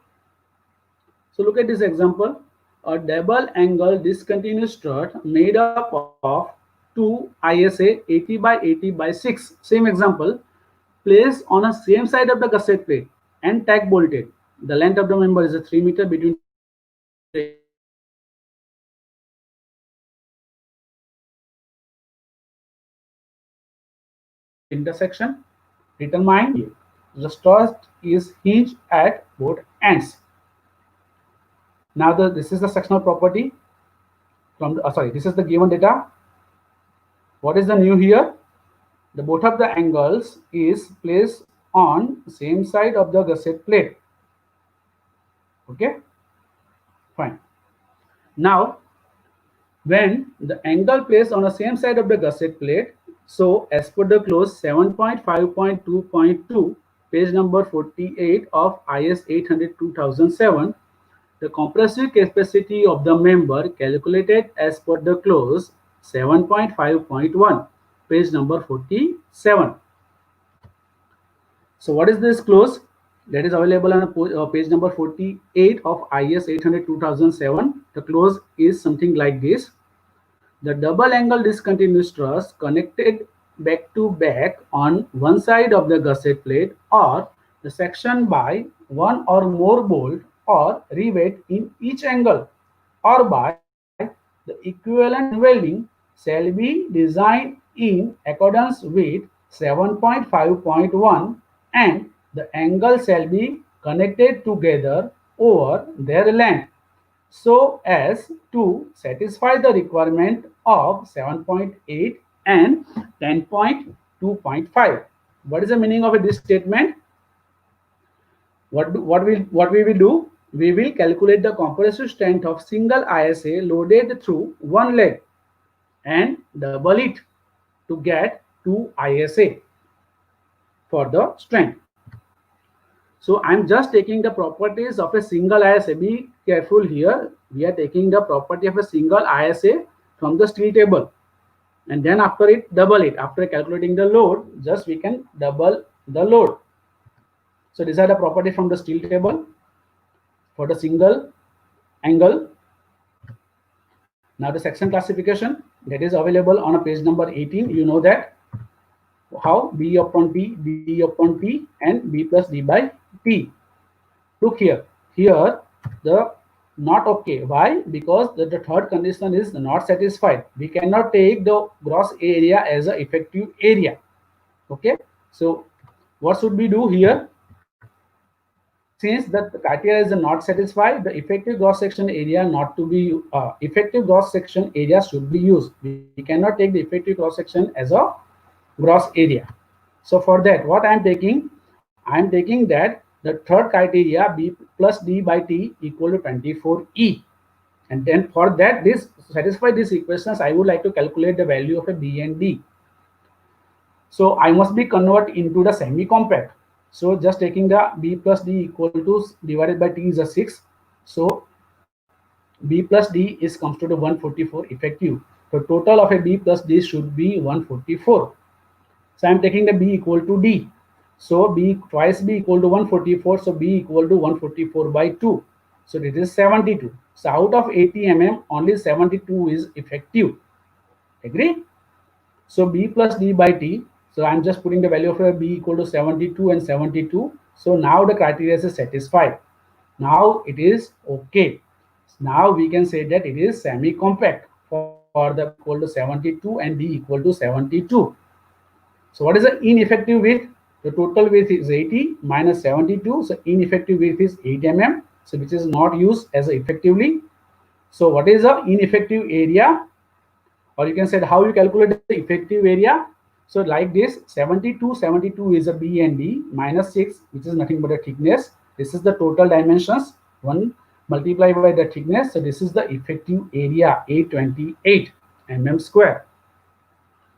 So look at this example. A double angle discontinuous strut made up of two ISA 80 by 80 by 6. Same example, placed on the same side of the gusset plate and tack bolted. The length of the member is a 3 meter between the intersection. Determine the strut is hinged at both ends. Now this is the sectional property from the, this is the given data. What is the new here? The both of the angles is placed on same side of the gusset plate. Okay, fine. Now when the angle placed on the same side of the gusset plate, so as per the clause 7.5.2.2, page number 48 of IS 800-2007, the compressive capacity of the member calculated as per the clause 7.5.1, page number 47. So what is this clause? That is available on page number 48 of IS 800-2007. The clause is something like this. The double angle discontinuous truss connected back to back on one side of the gusset plate or the section by one or more bolt or rivet in each angle or by the equivalent welding shall be designed in accordance with 7.5.1 and the angle shall be connected together over their length so as to satisfy the requirement of 7.8 and 10.2.5. What is the meaning of this statement? What we will do? We will calculate the compressive strength of single ISA loaded through one leg and double it to get 2 ISA for the strength. So I'm just taking the properties of a single ISA. Be careful here. We are taking the property of a single ISA from the steel table. And then after it, double it. After calculating the load, just we can double the load. So these are the property from the steel table for the single angle. Now the section classification that is available on a page number 18. You know that how B upon P, B upon P and B plus D by P. Look here. Here the not okay. Why? Because the third condition is not satisfied. We cannot take the gross area as an effective area. Okay. So what should we do here? since the criteria is not satisfied, the effective gross section area not to be effective gross section area should be used. We cannot take the effective gross section as a gross area. So for that, what I am taking? I am taking that the third criteria B plus D by T equal to 24E. And then for that, this satisfy these equations, I would like to calculate the value of a B and D. So I must be convert into the semi-compact. So just taking the B plus D equal to divided by T is a 6. So B plus D is comes to the 144 effective. The total of a B plus D should be 144. So I'm taking the B equal to D. So B twice B equal to 144. So B equal to 144 by 2. So this is 72. So out of 80 mm, only 72 is effective. Agree? So B plus D by T. So I'm just putting the value of B equal to 72 and 72. So now the criteria is satisfied. Now it is okay. Now we can say that it is semi-compact for the equal to 72 and D equal to 72. So what is the ineffective width? The total width is 80 minus 72. So ineffective width is 8 mm. So which is not used as effectively. So what is the ineffective area? Or you can say how you calculate the effective area. So like this, 72 is a B and D minus 6, which is nothing but a thickness. This is the total dimensions, 1 multiplied by the thickness. So this is the effective area, 828 mm square.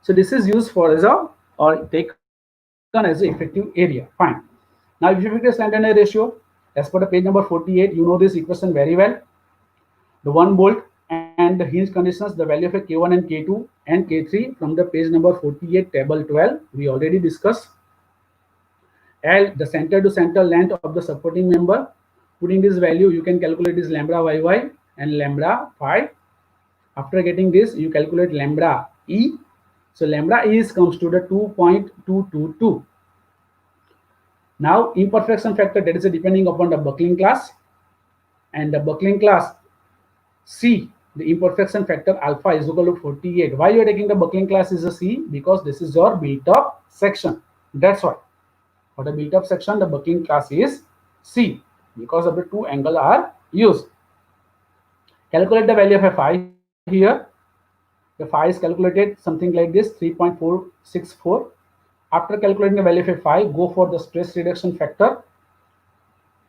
So this is used for as a or taken as a effective area. Fine. Now if you figure slenderness ratio, as per the page number 48, you know this equation very well. The 1 bolt and the hinge conditions, the value of a K1 and K2 and K3 from the page number 48, table 12, we already discussed. L, the center to center length of the supporting member. Putting this value, you can calculate this lambda YY and lambda phi. After getting this, you calculate lambda E. So lambda E comes to the 2.222. Now imperfection factor, that is depending upon the buckling class, and the buckling class C, the imperfection factor alpha is equal to 48. Why you are taking the buckling class is a C? Because this is your built-up section. That's why. For the built-up section, the buckling class is C because of the two angles are used. Calculate the value of a phi here. The phi is calculated something like this, 3.464. After calculating the value of a phi, go for the stress reduction factor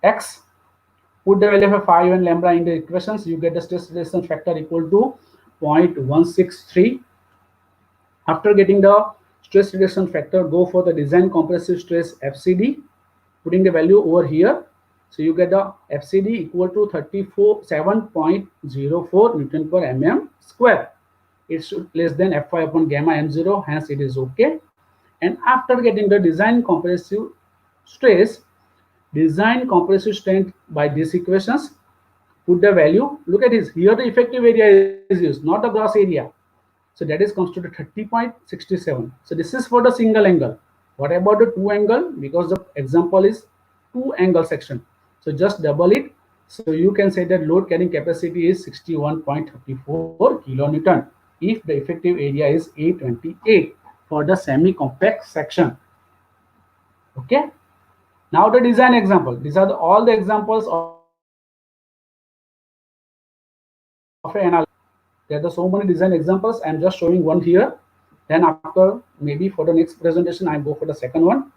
X. Put the value of a phi and lambda in the equations, you get the stress reduction factor equal to 0.163. After getting the stress reduction factor, go for the design compressive stress FCD, putting the value over here. So you get the FCD equal to 37.04 Newton per mm square. It should less than Fy upon gamma m0, hence it is okay. And after getting the design compressive stress, design compressive strength by these equations, put the value. Look at this. Here the effective area is used, not the gross area. So that is comes to the 30.67. So this is for the single angle. What about the two angle? Because the example is two angle section. So just double it. So you can say that load carrying capacity is 61.34 kilonewton if the effective area is 828 for the semi-compact section. Okay. Now the design example. These are all the examples of an. There are so many design examples. I'm just showing one here. Then after maybe for the next presentation, I go for the second one.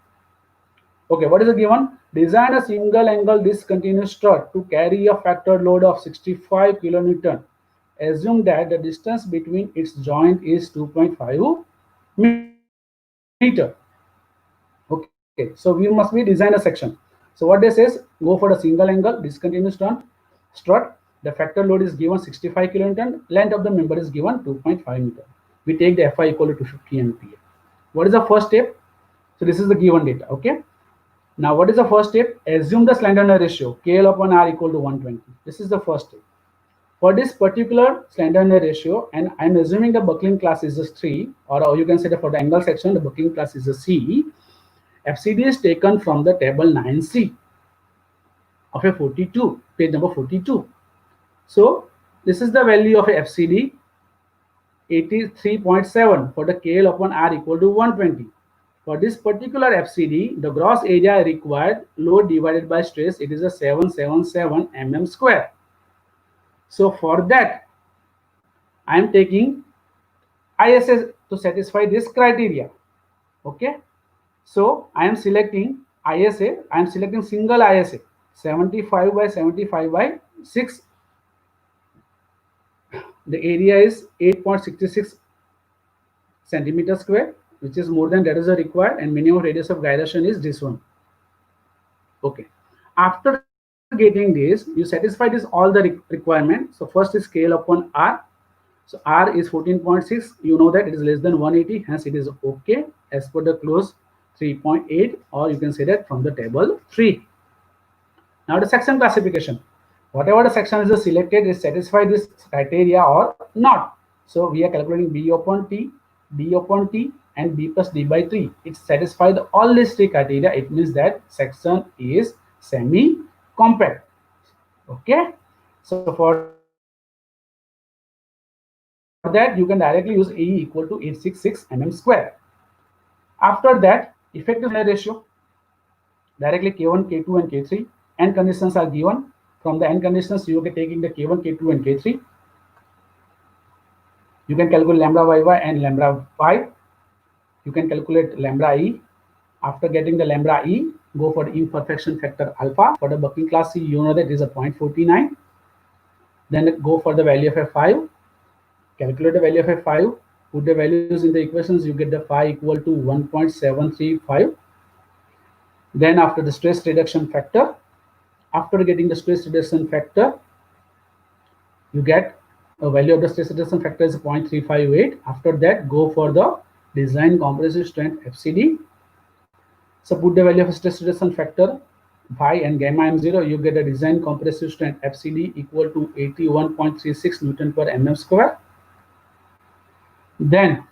Okay, what is the given? Design a single angle discontinuous strut to carry a factor load of 65 kilonewton. Assume that the distance between its joint is 2.5 meter. Okay, so we must be design a section. So what they says, go for the single angle discontinuous strut. The factor load is given 65 kilonewton. Length of the member is given 2.5 meter. We take the Fy equal to 250 MPa. What is the first step? So this is the given data. Okay. Now what is the first step? Assume the slenderness ratio KL upon R equal to 120. This is the first step. For this particular slenderness ratio, and I'm assuming the buckling class is a 3, or you can say that for the angle section, the buckling class is a C. FCD is taken from the table 9C of a 42, page number 42. So this is the value of a FCD, 83.7 for the KL upon R equal to 120. For this particular FCD, the gross area required load divided by stress, it is a 777 mm square. So for that, I am taking ISA to satisfy this criteria. Okay. So I am selecting ISA. I am selecting single ISA 75 by 75 by 6. The area is 8.66 centimeter square, which is more than that is required, and minimum radius of gyration is this one. Okay. After getting this, you satisfy this all the requirement. So first is scale upon R. So R is 14.6. You know that it is less than 180, hence it is okay as per the clause 3.8, or you can say that from the table 3. Now the section classification. Whatever the section is selected is satisfy this criteria or not. So we are calculating B upon T, D upon T, and B plus D by 3. It satisfies all these three criteria. It means that section is semi-compact. Okay. So for that you can directly use AE equal to 866 mm square. After that, effective ratio, directly K1, K2 and K3. N conditions are given. From the N conditions, you are taking the K1, K2 and K3. You can calculate lambda YY and lambda phi. You can calculate lambda E. After getting the lambda E, go for the imperfection factor alpha. For the buckling class C, you know that it is a 0.49. Then go for the value of F5. Calculate the value of F5. Put the values in the equations. You get the phi equal to 1.735. Then after the stress reduction factor, after getting the stress reduction factor, you get a value of the stress reduction factor is 0.358. After that, go for the design compressive strength FCD. So put the value of stress reduction factor phi and gamma m0, you get a design compressive strength FCD equal to 81.36 Newton per mm square. Then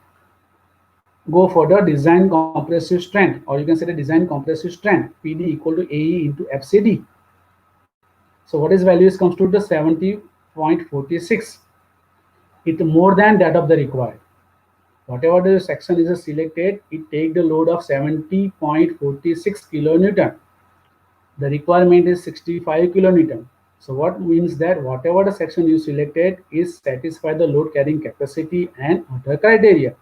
go for the design compressive strength, or you can say the design compressive strength PD equal to AE into FCD. So what is values comes to the 70.46. It more than that of the required. Whatever the section is selected, it take the load of 70.46 kilonewton. The requirement is 65 kilonewton. So what means that whatever the section you selected is satisfy the load carrying capacity and other criteria.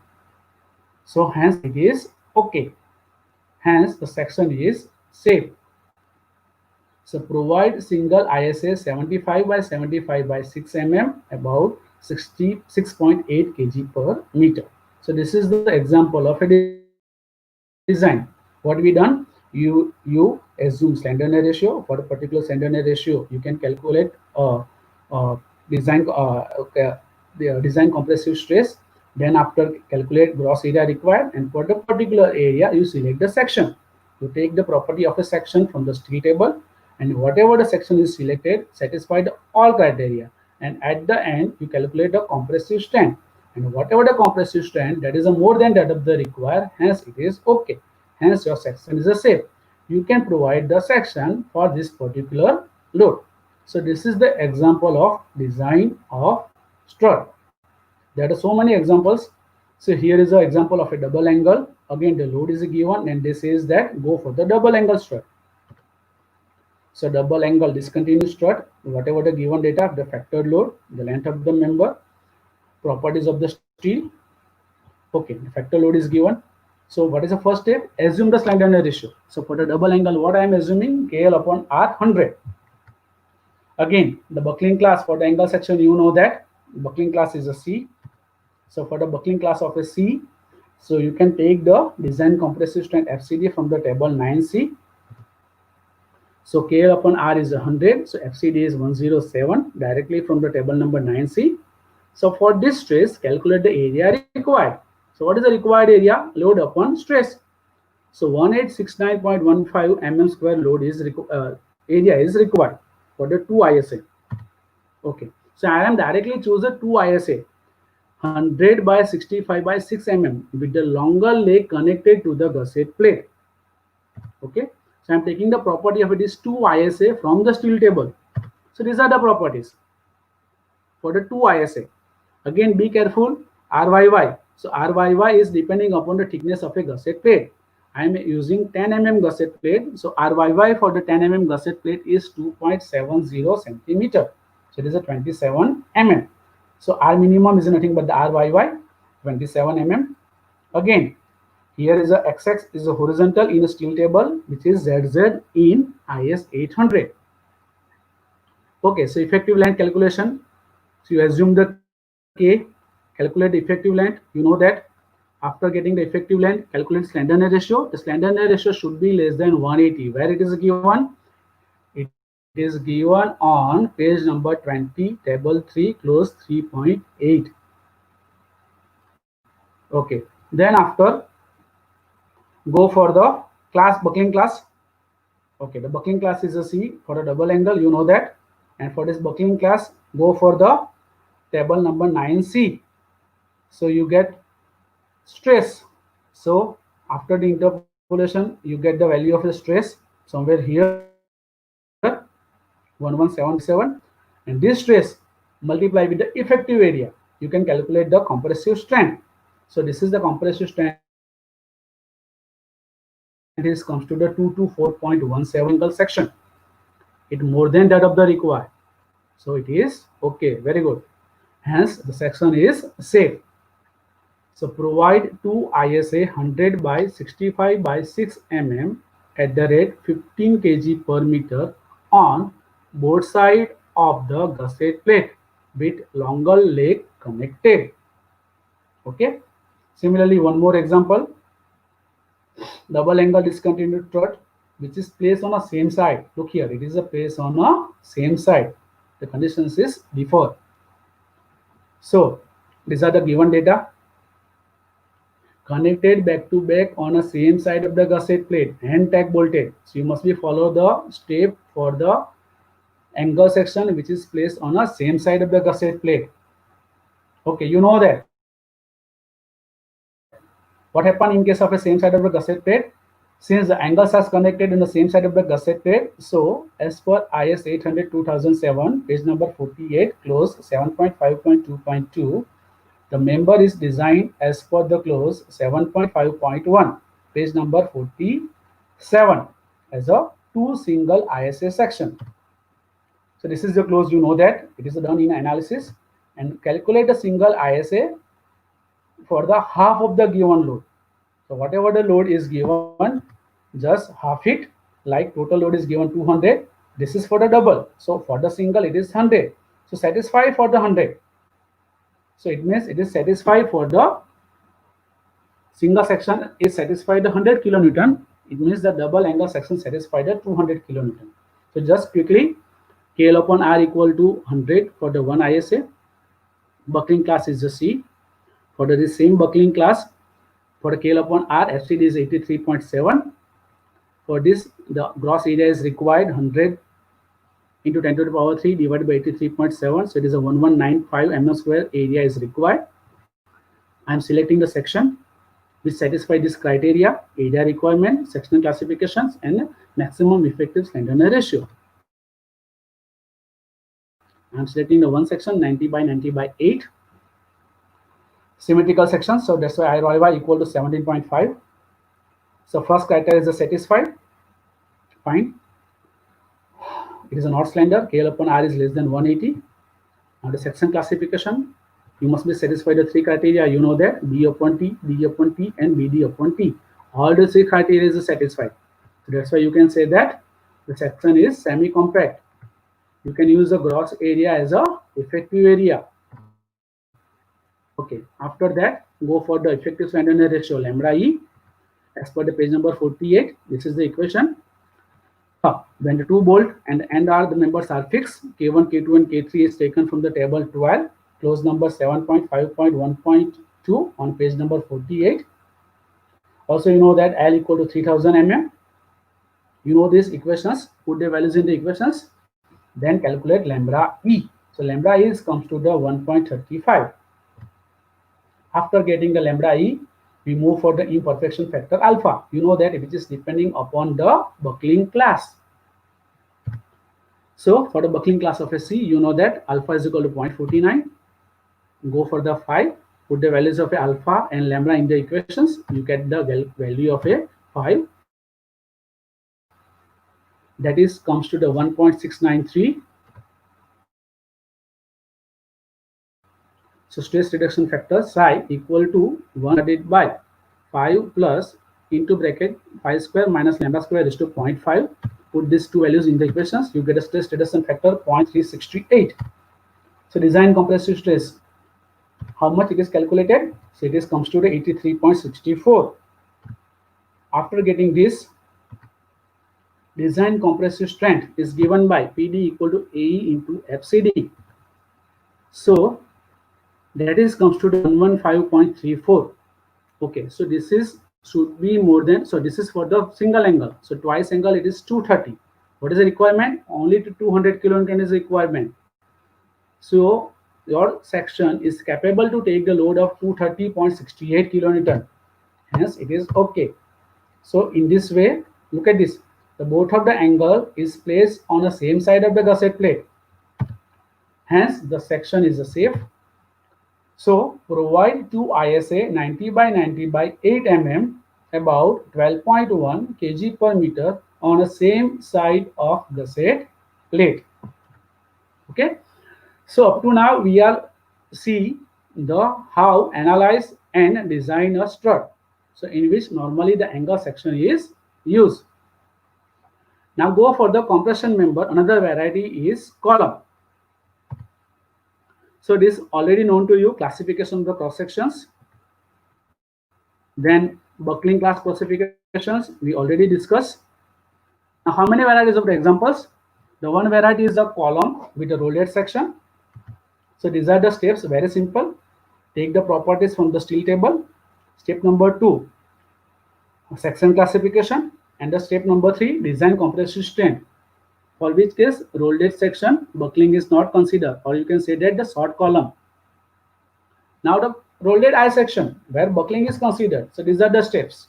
So hence it is okay. Hence the section is safe. So provide single ISA 75 by 75 by 6 mm about 66.8 kg per meter. So this is the example of a design. What we done? You assume slenderness ratio. For a particular slenderness ratio, you can calculate design design compressive stress. Then after calculate gross area required, and for the particular area you select the section. You take the property of a section from the steel table, and whatever the section is selected satisfied all criteria, and at the end you calculate the compressive strength, and whatever the compressive strength that is a more than that of the required, hence it is okay, hence your section is a safe. You can provide the section for this particular load. So this is the example of design of strut. There are so many examples. So here is an example of a double angle. Again the load is given and this is that go for the double angle strut. So double angle discontinuous strut, whatever the given data, the factored load, the length of the member, properties of the steel. Okay, the factor load is given. So what is the first step? Assume the slenderness ratio. So for the double angle, what I am assuming KL upon R 100. Again, the buckling class for the angle section, you know that buckling class is a C. So for the buckling class of a C, so you can take the design compressive strength FCD from the table 9C. So KL upon R is 100. So FCD is 107 directly from the table number 9C. So for this stress, calculate the area required. So what is the required area? Load upon stress. So 1869.15 mm square load is area is required for the 2 ISA. Okay. So I am directly choose a 2 ISA 100 by 65 by 6 mm with the longer leg connected to the gusset plate. Okay. So I am taking the property of it is 2 ISA from the steel table. So these are the properties for the 2 ISA. Again, be careful. RYY. So RYY is depending upon the thickness of a gusset plate. I am using 10 mm gusset plate. So RYY for the 10 mm gusset plate is 2.70 centimeter. So it is a 27 mm. So R minimum is nothing but the RYY, 27 mm. Again, here is a XX is a horizontal in a steel table, which is ZZ in IS 800. Okay, so effective length calculation. So you assume the K, calculate the effective length. You know that after getting the effective length, calculate slenderness ratio. The slenderness ratio should be less than 180. Where it is given? It is given on page number 20, table 3, close 3.8. Okay. Then after, go for the class, buckling class. Okay, the buckling class is a C for a double angle, you know that. And for this buckling class, go for the table number 9C. So you get stress. So after the interpolation, you get the value of the stress somewhere here, 11777, and this stress multiply with the effective area. You can calculate the compressive strength. So this is the compressive strength is comes to the 224.17 angle section. It more than that of the required. So it is okay, very good. Hence the section is safe. So provide two ISA 100 by 65 by 6 mm at the rate 15 kg per meter on both sides of the gusset plate with longer leg connected. Okay. Similarly, one more example. Double angle discontinuous strut which is placed on the same side. Look here, it is a place on a same side. The conditions is differ. So these are the given data. Connected back to back on a same side of the gusset plate and tag bolted. So you must be follow the step for the angle section which is placed on a same side of the gusset plate. Okay, you know that. What happened in case of a same side of the gusset plate? Since the angles are connected in the same side of the gusset plate, so as per IS 800 2007, page number 48, close 7.5.2.2, the member is designed as per the clause 7.5.1, page number 47, as a two single ISA section. So this is the clause, you know that it is done in analysis, and calculate a single ISA for the half of the given load. So whatever the load is given, just half it, like total load is given 200. This is for the double. So for the single, it is 100. So satisfy for the 100. So it means it is satisfied for the single section is satisfied the 100 kilonewton. It means the double angle section satisfied the 200 kilonewton. So just quickly, KL upon R equal to 100 for the one ISA. Buckling class is the C. For the same buckling class, for the KL upon R, FCD is 83.7. For this, the gross area is required 100 into 10 to the power 3 divided by 83.7. So it is a 1195 mm square area is required. I am selecting the section which satisfy this criteria, area requirement, sectional classifications, and maximum effective slenderness ratio. I am selecting the one section 90 by 90 by 8. Symmetrical section, so that's why IRY equal to 17.5. So first criteria is satisfied. Fine. It is a not slender. KL upon R is less than 180. Now the section classification, you must be satisfied the three criteria. You know that B upon T, B upon T, and BD upon T. All the three criteria is satisfied. So that's why you can say that the section is semi-compact. You can use the gross area as a effective area. Okay, after that, go for the effective slenderness ratio lambda E as per the page number 48. This is the equation. When the two bolt and end are the members are fixed, K1, K2, and K3 is taken from the table 12, close number 7.5.1.2 on page number 48. Also, you know that L equal to 3000 mm. You know these equations, put the values in the equations, then calculate lambda E. So lambda E comes to the 1.35. After getting the lambda E, we move for the imperfection factor alpha. You know that which is depending upon the buckling class. So for the buckling class of a C, you know that alpha is equal to 0.49. Go for the 5, put the values of a alpha and lambda in the equations. You get the value of a 5, that is comes to the 1.693. So stress reduction factor psi equal to 1 divided by 5 plus into bracket pi square minus lambda square is to 0.5. Put these two values in the equations, you get a stress reduction factor 0.368. So design compressive stress, how much it is calculated? So it is comes to the 83.64. After getting this, design compressive strength is given by PD equal to AE into FCD. So that is comes to 115.34. Okay, so this is should be more than, so this is for the single angle, so twice angle it is 230. What is the requirement? Only to 200 kilonewton is the requirement. So your section is capable to take the load of 230.68 kilonewton, hence it is okay. So in this way, look at this, the both of the angle is placed on the same side of the gusset plate, hence the section is safe. So provide two ISA 90 by 90 by 8 mm about 12.1 kg per meter on the same side of gusset plate. Okay. So up to now we are see the how analyze and design a strut. So in which normally the angle section is used. Now go for the compression member. Another variety is column. So this already known to you, classification of the cross sections. Then buckling class classifications we already discussed. Now how many varieties of the examples? The one variety is the column with the rolled section. So these are the steps, very simple. Take the properties from the steel table. Step number 2, section classification, and the step number 3, design compressive strength. For which case rolled section buckling is not considered, or you can say that the short column. Now the rolled I section where buckling is considered. So these are the steps.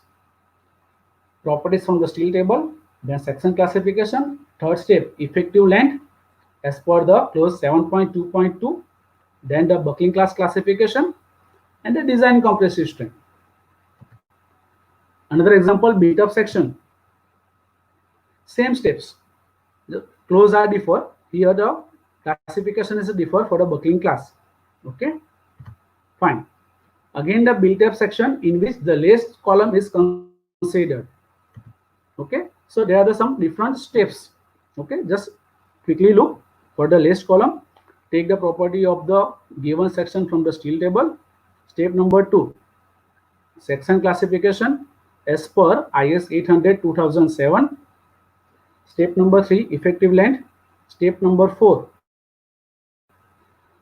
Properties from the steel table, then section classification. Third step, effective length as per the clause 7.2.2. Then the buckling class classification and the design compressive strength. Another example, built up section. Same steps. The clause are differ. Here the classification is differ for the buckling class. Okay, fine. Again the built up section in which the laced column is considered. Okay, so there are some different steps. Okay, just quickly look for the laced column. Take the property of the given section from the steel table. Step number 2, section classification as per IS 800-2007. Step number 3, effective length. Step number 4.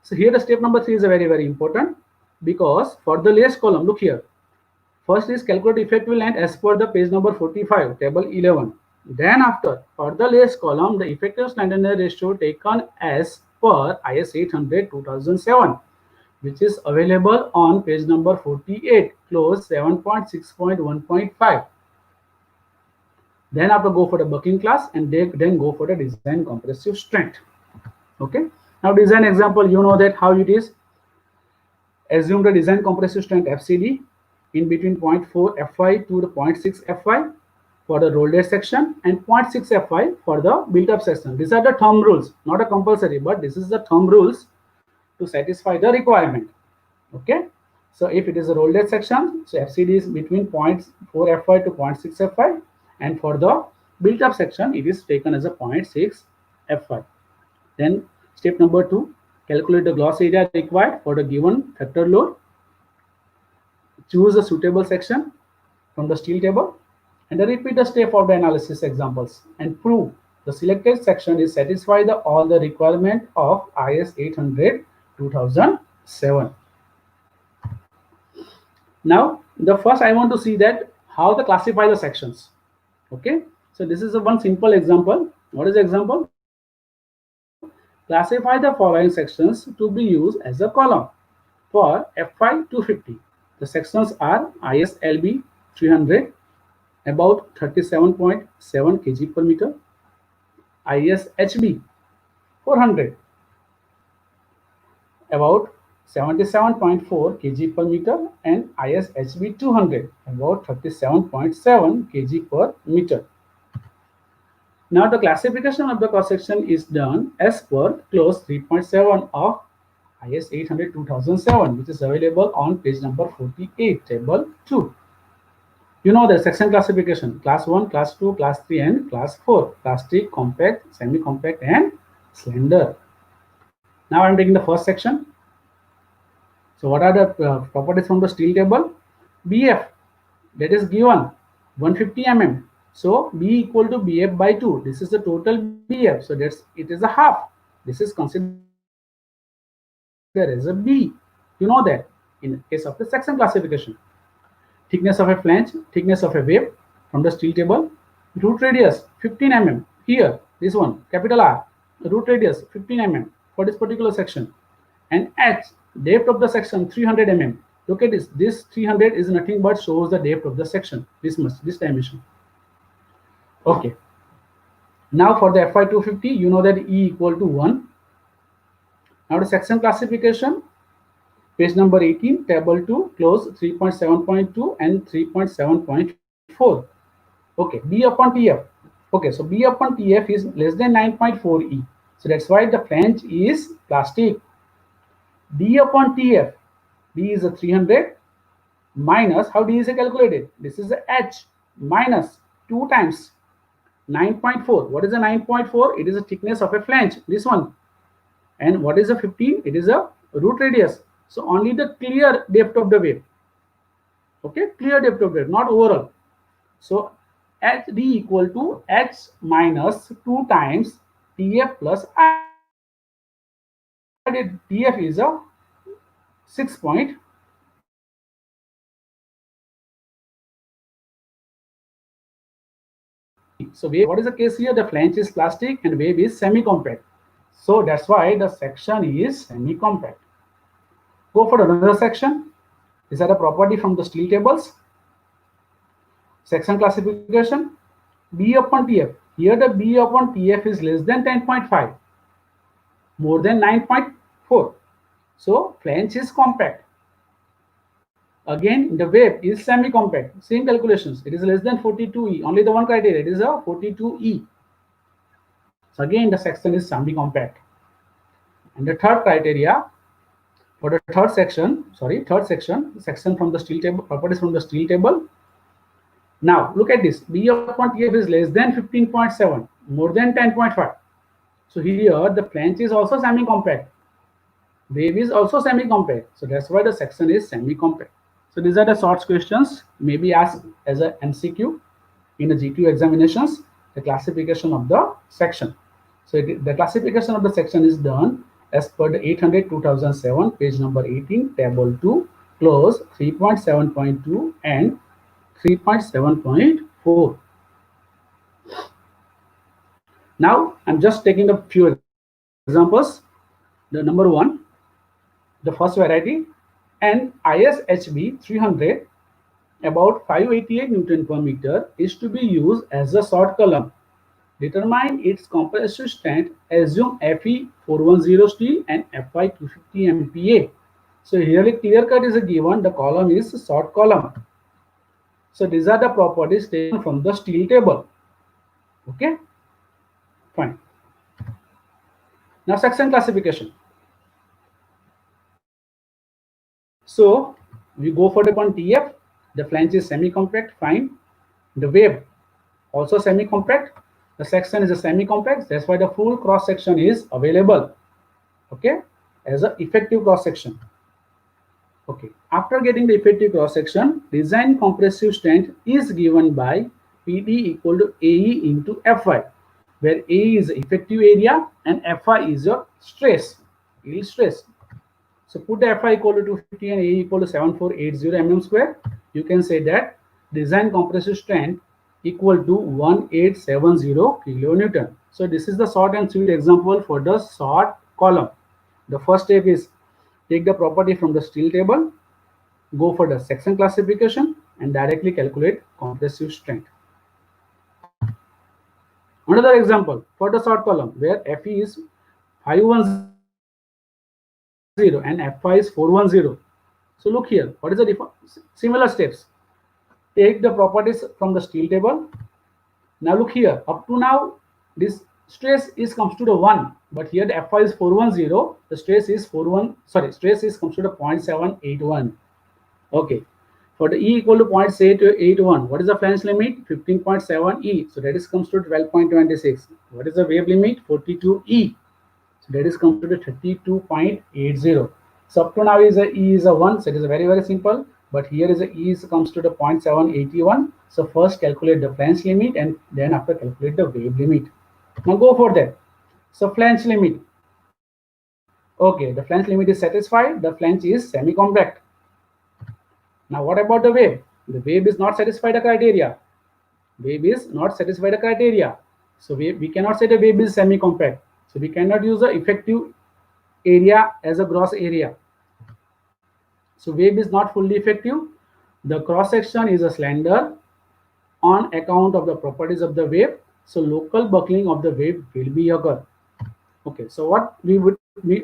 So here the step number 3 is a very important, because for the laced column, look here. First is calculate effective length as per the page number 45, table 11. Then after, for the laced column, the effective slenderness ratio taken as per IS 800-2007, which is available on page number 48, clause 7.6.1.5. Then after go for the buckling class, and then go for the design compressive strength. Okay. Now design example, you know that how it is. Assume the design compressive strength FCD in between 0.4 Fy to the 0.6 Fy for the rolled section and 0.6 Fy for the built up section. These are the thumb rules, not a compulsory, but this is the thumb rules to satisfy the requirement. Okay. So if it is a rolled section, so FCD is between 0.4 Fy to 0.6 Fy, and for the built up section it is taken as a 0.6 Fy. Then step number 2, calculate the gloss area required for the given factor load. Choose a suitable section from the steel table, and then repeat the step of the analysis examples and prove the selected section is satisfy all the requirement of IS 800-2007. Now the first I want to see that how to classify the sections. Okay, so this is one simple example. What is the example? Classify the following sections to be used as a column. For Fy 250, the sections are IS LB 300 about 37.7 kg per meter, IS HB 400 about 77.4 kg per meter, and ISHB 200 about 37.7 kg per meter. Now the classification of the cross section is done as per clause 3.7 of IS 800 2007, which is available on page number 48, table 2. You know the section classification: class 1, class 2, class 3, and class 4. Plastic, compact, semi-compact, and slender. Now I am taking the first section. So what are the properties from the steel table? BF, that is given 150 mm. So B equal to BF by 2. This is the total BF. So it is a half. This is considered as a B. You know that in case of the section classification. Thickness of a flange, thickness of a wave from the steel table. Root radius 15 mm. Here, this one, capital R. Root radius 15 mm for this particular section. And H, depth of the section 300 mm. Look at this. This 300 is nothing but shows the depth of the section. This dimension. Okay. Now for the FY 250, you know that E equal to 1. Now the section classification, page number 18, table 2, clause 3.7.2 and 3.7.4. Okay, B upon TF. Okay, so B upon TF is less than 9.4 E. So that's why the flange is plastic. D upon TF, D is a 300 minus, how D is calculated? This is a H minus 2 times 9.4. What is a 9.4? It is a thickness of a flange, this one. And what is a 15? It is a root radius. So only the clear depth of the wave. Okay, clear depth of wave, not overall. So HD equal to H minus 2 times TF plus I. TF is a 6 point. So wave, what is the case here? The flange is plastic and wave is semi-compact. So that's why the section is semi-compact. Go for another section. These are the property from the steel tables. Section classification, B upon TF. Here the B upon TF is less than 10.5, more than 9.4. So flange is compact. Again, the wave is semi-compact. Same calculations. It is less than 42E. Only the one criteria. It is a 42E. So again, the section is semi-compact. And the third criteria for the third section from the steel table, properties from the steel table. Now look at this. B upon TF is less than 15.7, more than 10.5. So here the flange is also semi-compact. Wave is also semi-compact. So that's why the section is semi-compact. So these are the short questions maybe asked as a MCQ in the GTU examinations. The classification of the section. So the classification of the section is done as per the 800 2007, page number 18, table 2, clause 3.7.2 and 3.7.4. Now I'm just taking a few examples. The number 1, the first variety, an ISHB 300 about 588 Newton per meter is to be used as a short column. Determine its compressive strength. Assume Fe 410 steel and Fi 250 MPa. So here a clear cut is given. The column is a short column. So these are the properties taken from the steel table. Okay, fine. Now section classification. So we go for the one TF. The flange is semi-compact, fine. The wave also semi-compact. The section is a semi-compact. That's why the full cross section is available. Okay, as an effective cross section. Okay, after getting the effective cross section, design compressive strength is given by PD equal to AE into Fy, where AE is the effective area and Fy is your stress, yield stress. So put the Fy equal to 250 and AE equal to 7480 mm square. You can say that design compressive strength equal to 1870 kilonewton. So this is the short and sweet example for the short column. The first step is take the property from the steel table, go for the section classification and directly calculate compressive strength. Another example for the short column where Fe is 510 and Fy is 410. So look here, what is the difference? Similar steps. Take the properties from the steel table. Now look here, up to now this stress is comes to the 1, but here the Fy is 410, the stress is stress is comes to the 0.781. Okay, for the E equal to 0.881, what is the flange limit? 15.7 E, so that is comes to 12.26. What is the wave limit? 42 E, so that is comes to the 32.80. So up to now is a E is a 1, so it is very simple. But here is a E comes to the 0.781. So first calculate the flange limit and then after calculate the wave limit. Now go for that. So flange limit. Okay, the flange limit is satisfied. The flange is semi-compact. Now what about the wave? The wave is not satisfied the criteria. Wave is not satisfied the criteria. So we cannot say the wave is semi-compact. So we cannot use the effective area as a gross area. So wave is not fully effective. The cross section is a slender on account of the properties of the wave. So local buckling of the wave will be occur. Okay, so what will we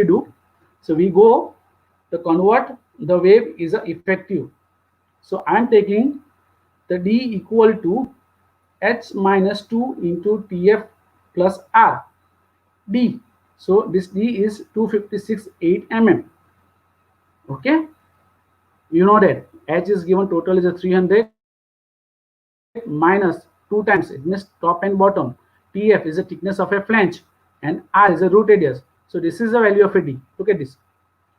do? So we go to convert the wave is a effective. So I am taking the D equal to H minus 2 into TF plus R D. So this D is 256.8 mm. Okay, you know that H is given total is a 300 minus 2 times, it means top and bottom. TF is the thickness of a flange and R is a root radius. So this is the value of a D. Look at this,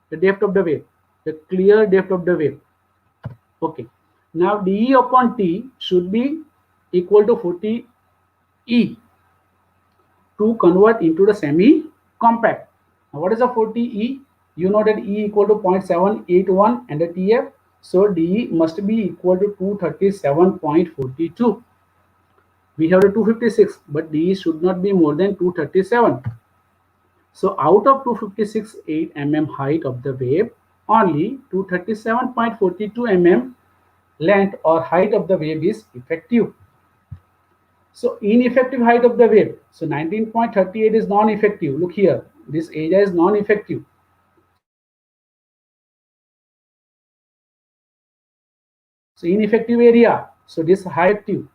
the depth of the wave, the clear depth of the wave. Okay, now DE upon T should be equal to 40 E to convert into the semi-compact. Now what is a 40 E? You know that E equal to 0.781 and the TF. So DE must be equal to 237.42. We have the 256, but DE should not be more than 237. So out of 256.8 mm height of the wave, only 237.42 mm length or height of the wave is effective. So ineffective height of the wave. So 19.38 is non-effective. Look here, this area is non-effective. So ineffective area. So this high effective.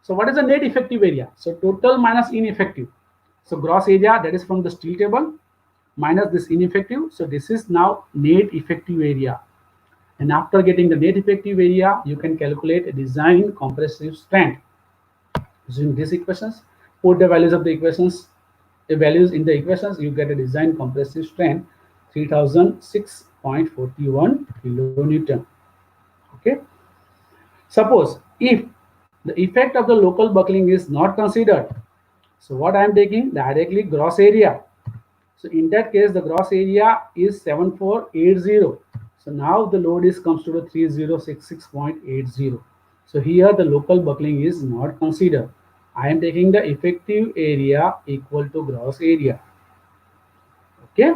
So what is the net effective area? So total minus ineffective. So gross area, that is from the steel table, minus this ineffective. So this is now net effective area. And after getting the net effective area, you can calculate a design compressive strength. Using these equations, put the values of the equations, the values in the equations, you get a design compressive strength 3006.41 kilonewton. Okay. Suppose if the effect of the local buckling is not considered, so what I am taking? Directly gross area. So in that case, the gross area is 7480. So now the load is comes to the 3066.80. So here the local buckling is not considered. I am taking the effective area equal to gross area. Okay.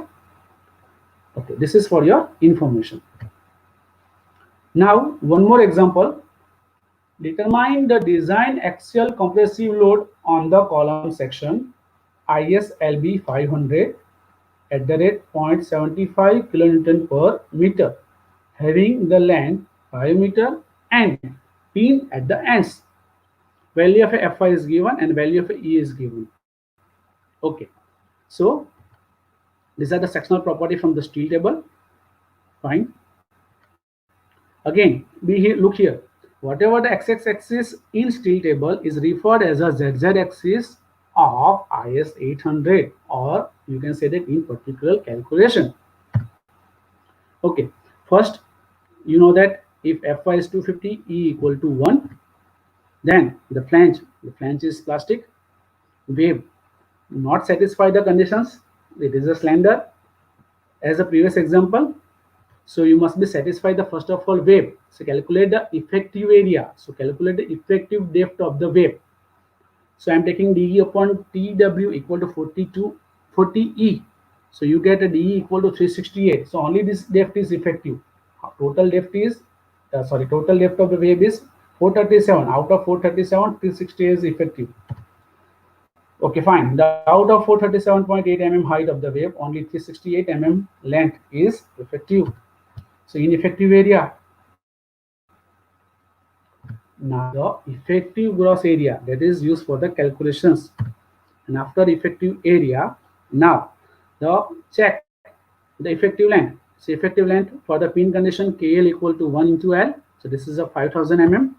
Okay, this is for your information. Now one more example. Determine the design axial compressive load on the column section ISLB 500 at the rate 0.75 kilonewton per meter, having the length 5 meter and pin at the ends. Value of a Fy is given and value of a E is given. Okay, so these are the sectional property from the steel table. Fine. Again, look here. Whatever the x-axis in steel table is referred as a ZZ axis of IS 800, or you can say that in particular calculation. Okay, first you know that if Fy is 250, E equal to 1, then the flange is plastic, wave not satisfy the conditions, it is a slender as a previous example. So you must be satisfied the first of all wave. So calculate the effective area. So calculate the effective depth of the wave. So I am taking DE upon TW equal to 40 E. So you get a DE equal to 368. So only this depth is effective. Total depth is total depth of the wave is 437. Out of 437, 368 is effective. Okay, fine. Out of 437.8 mm height of the wave, only 368 mm length is effective. So ineffective area. Now the effective gross area, that is used for the calculations. And after effective area, now the check the effective length. So effective length for the pin condition KL equal to 1 into L. So this is a 5000 mm.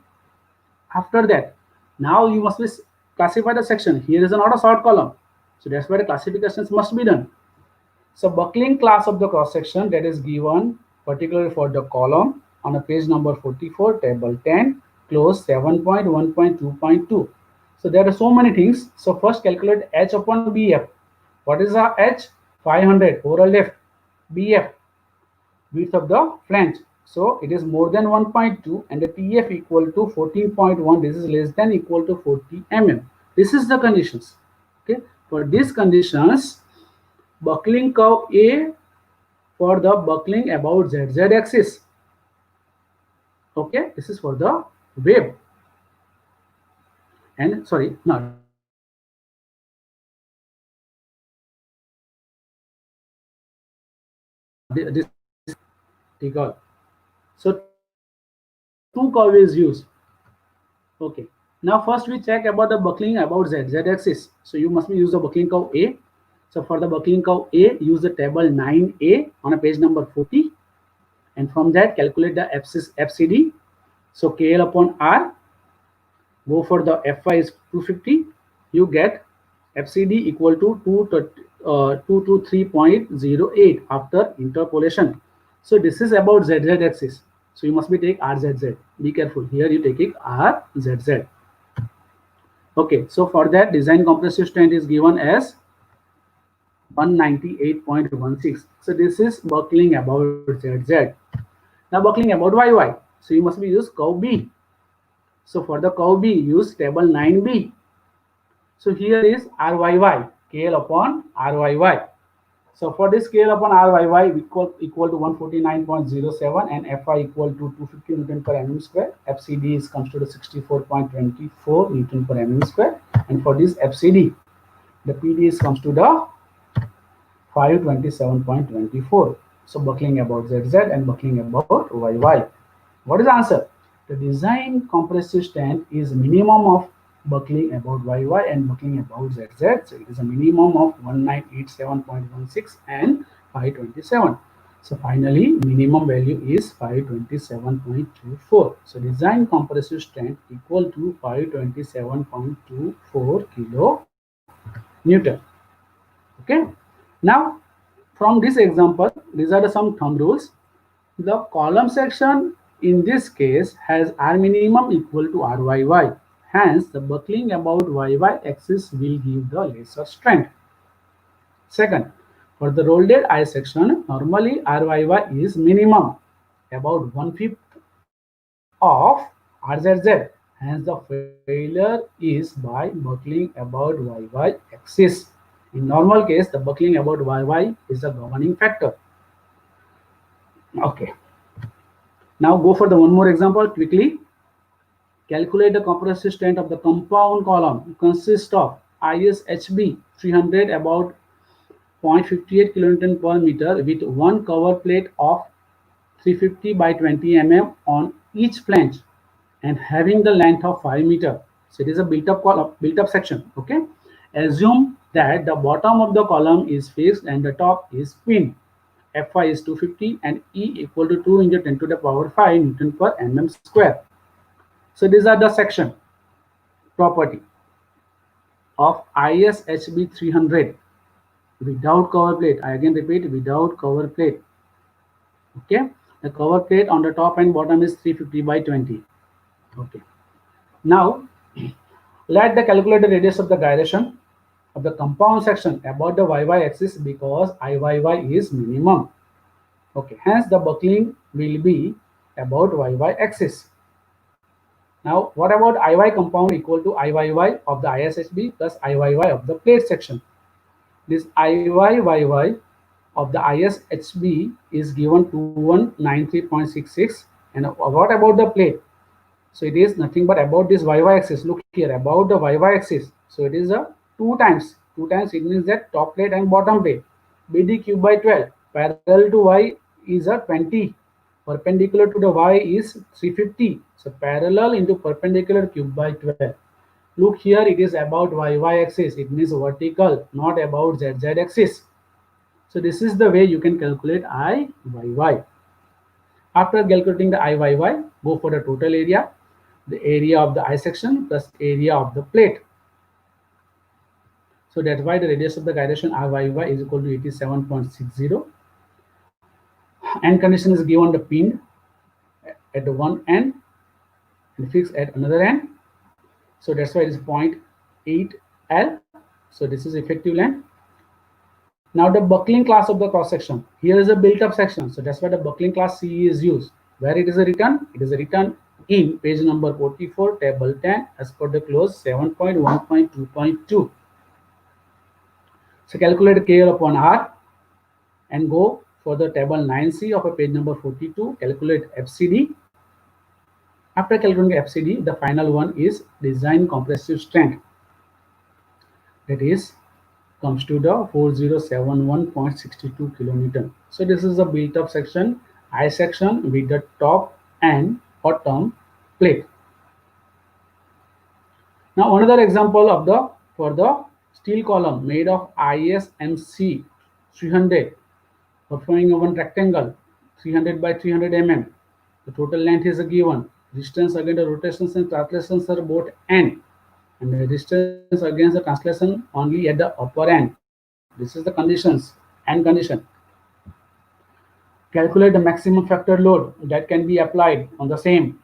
After that, now you must be classify the section. Here is not a short column. So that's why the classifications must be done. So buckling class of the cross section that is given particularly for the column on a page number 44, table 10, close 7.1.2.2. So there are so many things. So first calculate H upon BF. What is our H? 500 over left. BF, width of the flange. So it is more than 1.2 and the TF equal to 14.1. This is less than equal to 40 mm. This is the conditions. Okay. For these conditions, buckling curve A for the buckling about ZZ axis. Okay, this is for the wave. And sorry, no, this is for the so two curve is used. Okay. Now first we check about the buckling about ZZ axis. So you must be use the buckling curve A. So for the buckling curve A, use the table 9A on a page number 40. And from that calculate the FCD. So KL upon R. Go for the Fy is 250. You get FCD equal to 223.08 after interpolation. So this is about ZZ axis. So you must be take RZZ. Be careful. Here you take it RZZ. Okay. So for that design compressive strength is given as 198.16. So this is buckling about ZZ. Now buckling about YY. So you must be use curve B. So for the curve B, use table 9B. So here is RYY, KL upon RYY. So for this KL upon RYY equal to 149.07 and Fy equal to 250 Newton per mm square. FCD comes to the 64.24 Newton per mm square. And for this FCD, the PD comes to the 527.24. So buckling about ZZ and buckling about YY. What is the answer? The design compressive strength is minimum of buckling about YY and buckling about ZZ. So it is a minimum of 1987.16 and 527. So finally, minimum value is 527.24. So design compressive strength equal to 527.24 kilo Newton. Okay. Now, from this example, these are some thumb rules. The column section in this case has R minimum equal to RYY. Hence, the buckling about YY axis will give the lesser strength. Second, for the rolled I section, normally RYY is minimum, about 1/5 of RZZ. Hence, the failure is by buckling about YY axis. In normal case, the buckling about YY is the governing factor. Okay. Now go for the one more example quickly. Calculate the compressive strength of the compound column. It consists of ISHB 300 about 0.58 kN per meter with one cover plate of 350 by 20 mm on each flange and having the length of 5 meter. So it is a built-up column, built-up section. Okay. Assume that the bottom of the column is fixed and the top is pinned. Fy is 250 and E equal to 2 into 10 to the power 5 Newton per mm square. So these are the section property of ISHB 300 without cover plate. I again repeat, without cover plate. Okay, the cover plate on the top and bottom is 350 by 20. Okay, now let the calculate the radius of the gyration of the compound section about the YY axis because IYY is minimum. Okay, hence the buckling will be about YY axis. Now, what about IY compound equal to IYY of the ISHB plus IYY of the plate section? This IYYY of the ISHB is given 2193.66. And what about the plate? So it is nothing but about this YY axis. Look here, about the YY axis. So it is a 2 times. 2 times it means that top plate and bottom plate. BD cube by 12. Parallel to Y is a 20. Perpendicular to the Y is 350. So parallel into perpendicular cube by 12. Look here, it is about YY axis. It means vertical, not about ZZ axis. So this is the way you can calculate IYY. After calculating the IYY, go for the total area, the area of the I section plus area of the plate. So that's why the radius of the gyration IYY is equal to 87.60. End condition is given the pin at the one end and fixed at another end. So that's why it is 0.8 L. So this is effective length. Now the buckling class of the cross section. Here is a built-up section. So that's why the buckling class CE is used. Where it is written? It is written in page number 44, table 10, as per the clause 7.1.2.2. So calculate KL upon R and go for the table 9C of a page number 42. Calculate FCD. After calculating FCD, the final one is design compressive strength. That is comes to the 4071.62 kilonewton. So this is a built-up section, I section with the top and bottom plate. Now another example of the for the steel column made of ISMC 300, performing one rectangle 300 by 300 mm. The total length is given. Distance against the rotations and translations are both n, and the distance against the translation only at the upper end. This is the conditions and condition. Calculate the maximum factor load that can be applied on the same.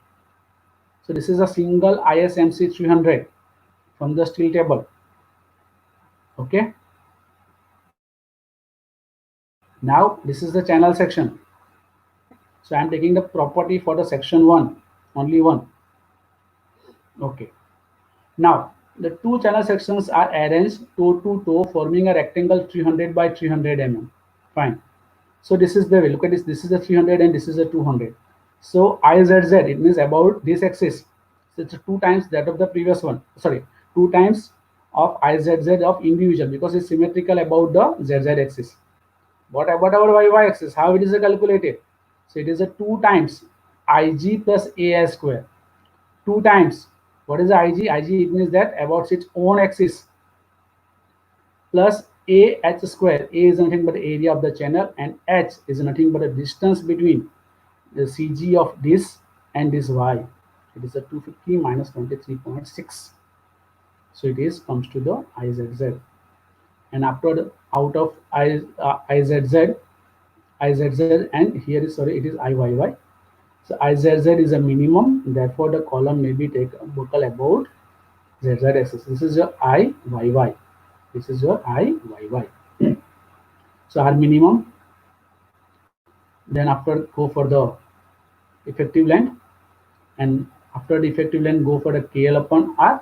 So this is a single ISMC 300 from the steel table. Okay. Now this is the channel section. So I am taking the property for the section 1, only one. Okay. Now the two channel sections are arranged toe to toe, forming a rectangle 300 by 300 mm. Fine. So this is the way. Look at this. This is a 300 and this is a 200. So IZZ, it means about this axis. So it's 2 times that of the previous one. Sorry, 2 times of IZZ of individual, because it's symmetrical about the ZZ axis. What about our YY axis? How it is calculated? So it is a 2 times IG plus AI square. 2 times. What is the IG? IG, it means that about its own axis plus AH square. A is nothing but the area of the channel, and H is nothing but the distance between the CG of this and this Y. It is a 250 minus 23.6. So it is comes to the IZZ. And after the out of IZZ, and here is, sorry, it is IYY. So IZZ is a minimum, therefore the column may be taken buckle about ZZ axis. This is your IYY. This is your IYY. So R minimum. Then after go for the effective length, and after the effective length go for the KL upon R.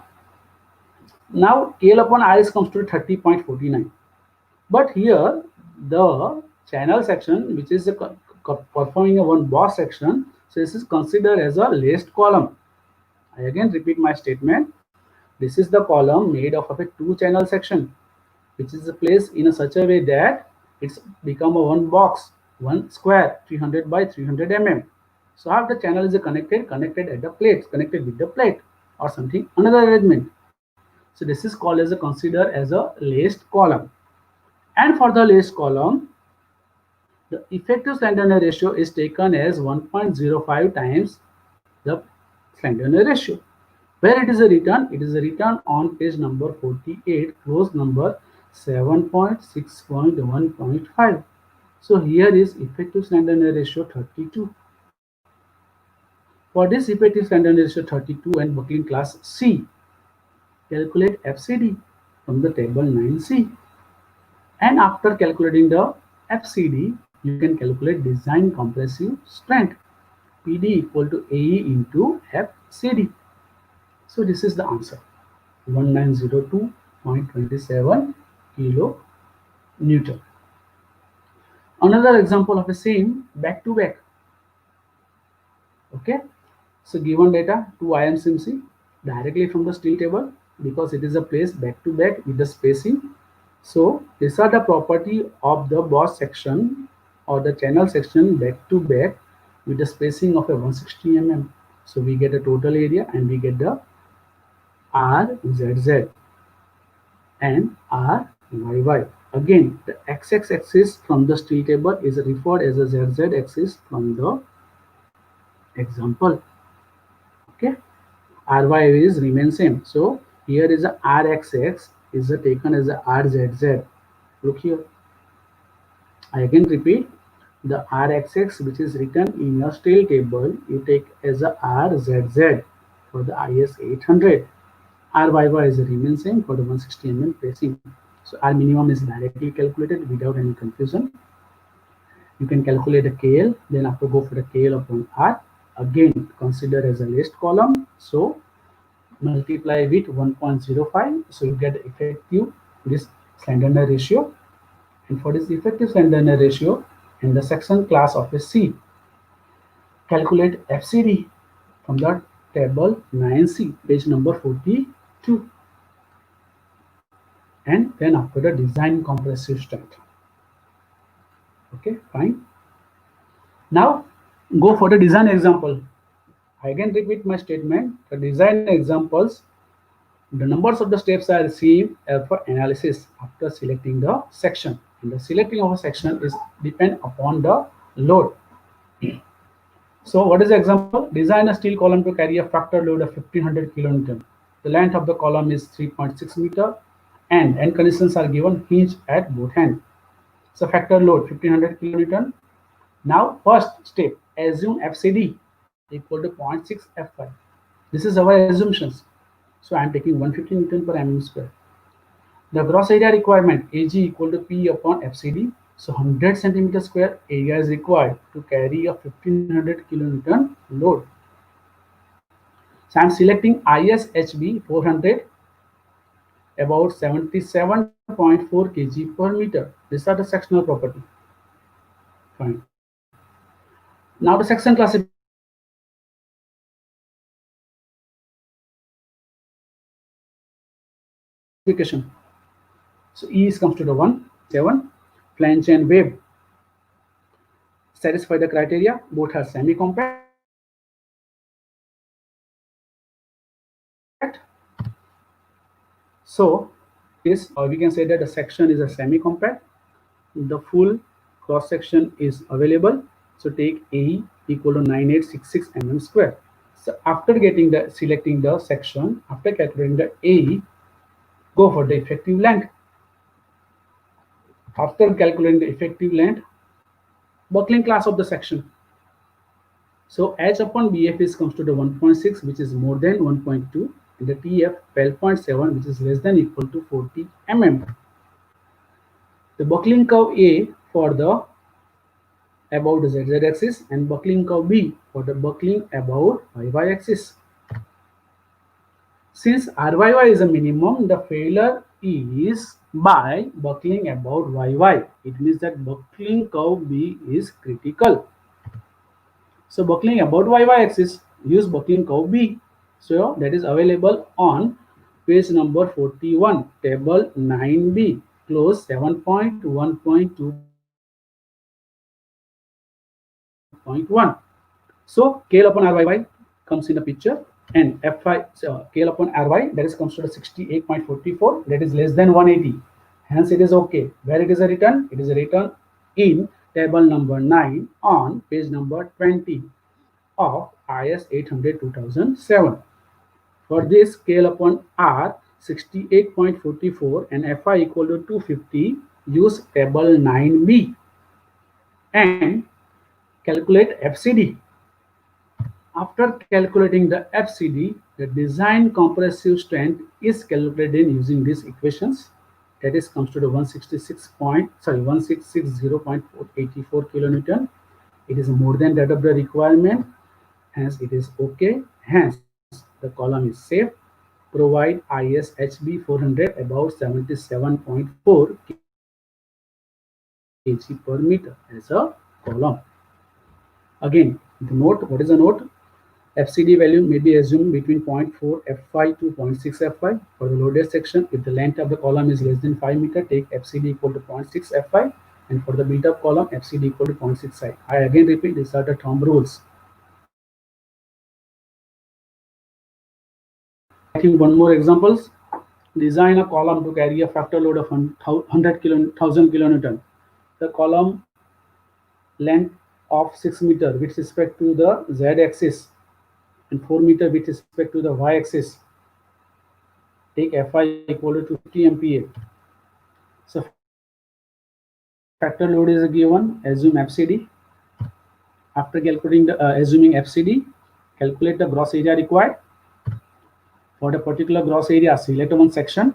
Now KL upon R is comes to 30.49. But here the channel section, which is performing a one boss section, so this is considered as a laced column. I again repeat my statement. This is the column made of a 2 channel section, which is placed in such a way that it's become a one box, one square, 300 by 300 mm. So how the channel is connected at the plates, connected with the plate or something, another arrangement. So this is called as considered as a laced column. And for the laced column, the effective slenderness ratio is taken as 1.05 times the slenderness ratio. Where it is written? It is written on page number 48, clause number 7.6.1.5. So here is effective slenderness ratio 32. For this effective slenderness ratio 32 and buckling class C, calculate FCD from the table 9C. And after calculating the FCD, you can calculate design compressive strength, PD equal to AE into FCD. So this is the answer, 1902.27 kilo Newton. Another example of the same back to back. Okay, so given data to IMCMC directly from the steel table, because it is a place back to back with the spacing. So these are the property of the boss section or the channel section back to back with the spacing of a 160 mm. So we get a total area and we get the RZZ and RYY. Again, the XX axis from the steel table is referred as a ZZ axis from the example. Okay, RY is remain same. So here is a RXX is taken as a RZZ. Look here. I again repeat, the RXX which is written in your steel table, you take as a RZZ for the IS 800. RYY is remain same for the 160 mm placing. So R minimum is directly calculated without any confusion. You can calculate the KL, then after go for the KL upon R. Again, consider as a list column. So multiply with 1.05. So you get the effective this slenderness ratio. And for this effective slenderness ratio in the section class of a C, calculate FCD from the table 9C, page number 42. And then after the design compressive strength. Okay, fine. Now go for the design example. I again repeat my statement. The design examples, the numbers of the steps are received for analysis after selecting the section. And the selecting of a section is depend upon the load. So what is the example? Design a steel column to carry a factor load of 1500 kilonewton. The length of the column is 3.6 meter and end conditions are given hinge at both ends. So factor load 1500 kilonewton. Now first step, assume FCD equal to 0.6 F5. This is our assumptions. So I am taking 150 Newton per mm square. The gross area requirement AG equal to P upon FCD. So 100 centimeter square area is required to carry a 1500 kilonewton load. So I am selecting ISHB 400 about 77.4 kg per meter. These are the sectional property. Fine. Now the section classification. So E is comes to the 1, 7, flange and wave. Satisfy the criteria, both are semi-compact. So this, or we can say that the section is a semi-compact. The full cross section is available. So take AE equal to 9866 mm square. So after getting the selecting the section, after calculating the AE, go for the effective length. After calculating the effective length, buckling class of the section. So H upon BF is comes to the 1.6, which is more than 1.2, and the TF 12.7, which is less than equal to 40 mm. The buckling curve A for the about the ZZ axis and buckling curve B for the buckling about YY axis. Since RYY is a minimum, the failure is by buckling about YY. It means that buckling curve B is critical. So buckling about YY axis, use buckling curve B. So that is available on page number 41, table 9B, close 7.1.2.1. So KL upon RYY comes in the picture, and F5 KL upon RY, that is comes to the 68.44, that is less than 180. Hence it is okay. Where it is a written? It is a written in table number 9 on page number 20 of IS 800 2007. For this, KL upon R 68.44 and Fi equal to 250, use table 9B and calculate FCD. After calculating the FCD, the design compressive strength is calculated using these equations. That is comes to the 1660.84 kilonewton. It is more than that of the requirement. Hence, it is okay. Hence, the column is safe. Provide ISHB 400 about 77.4 kg per meter as a column. Again, the note, what is the note? FCD value may be assumed between 0.4 F5 to 0.6 F5. For the loaded section, if the length of the column is less than 5 meter, take FCD equal to 0.6 F5, and for the built-up column, FCD equal to 0.6 I again repeat, these are the thumb rules. Taking one more examples. Design a column to carry a factor load of 1000 kilonewton. The column length of 6 meter with respect to the z-axis and 4 meter with respect to the y-axis. Take Fi equal to 50 MPa. So factor load is given. Assume FCD. After calculating the assuming FCD, calculate the gross area required. For the particular gross area, select one section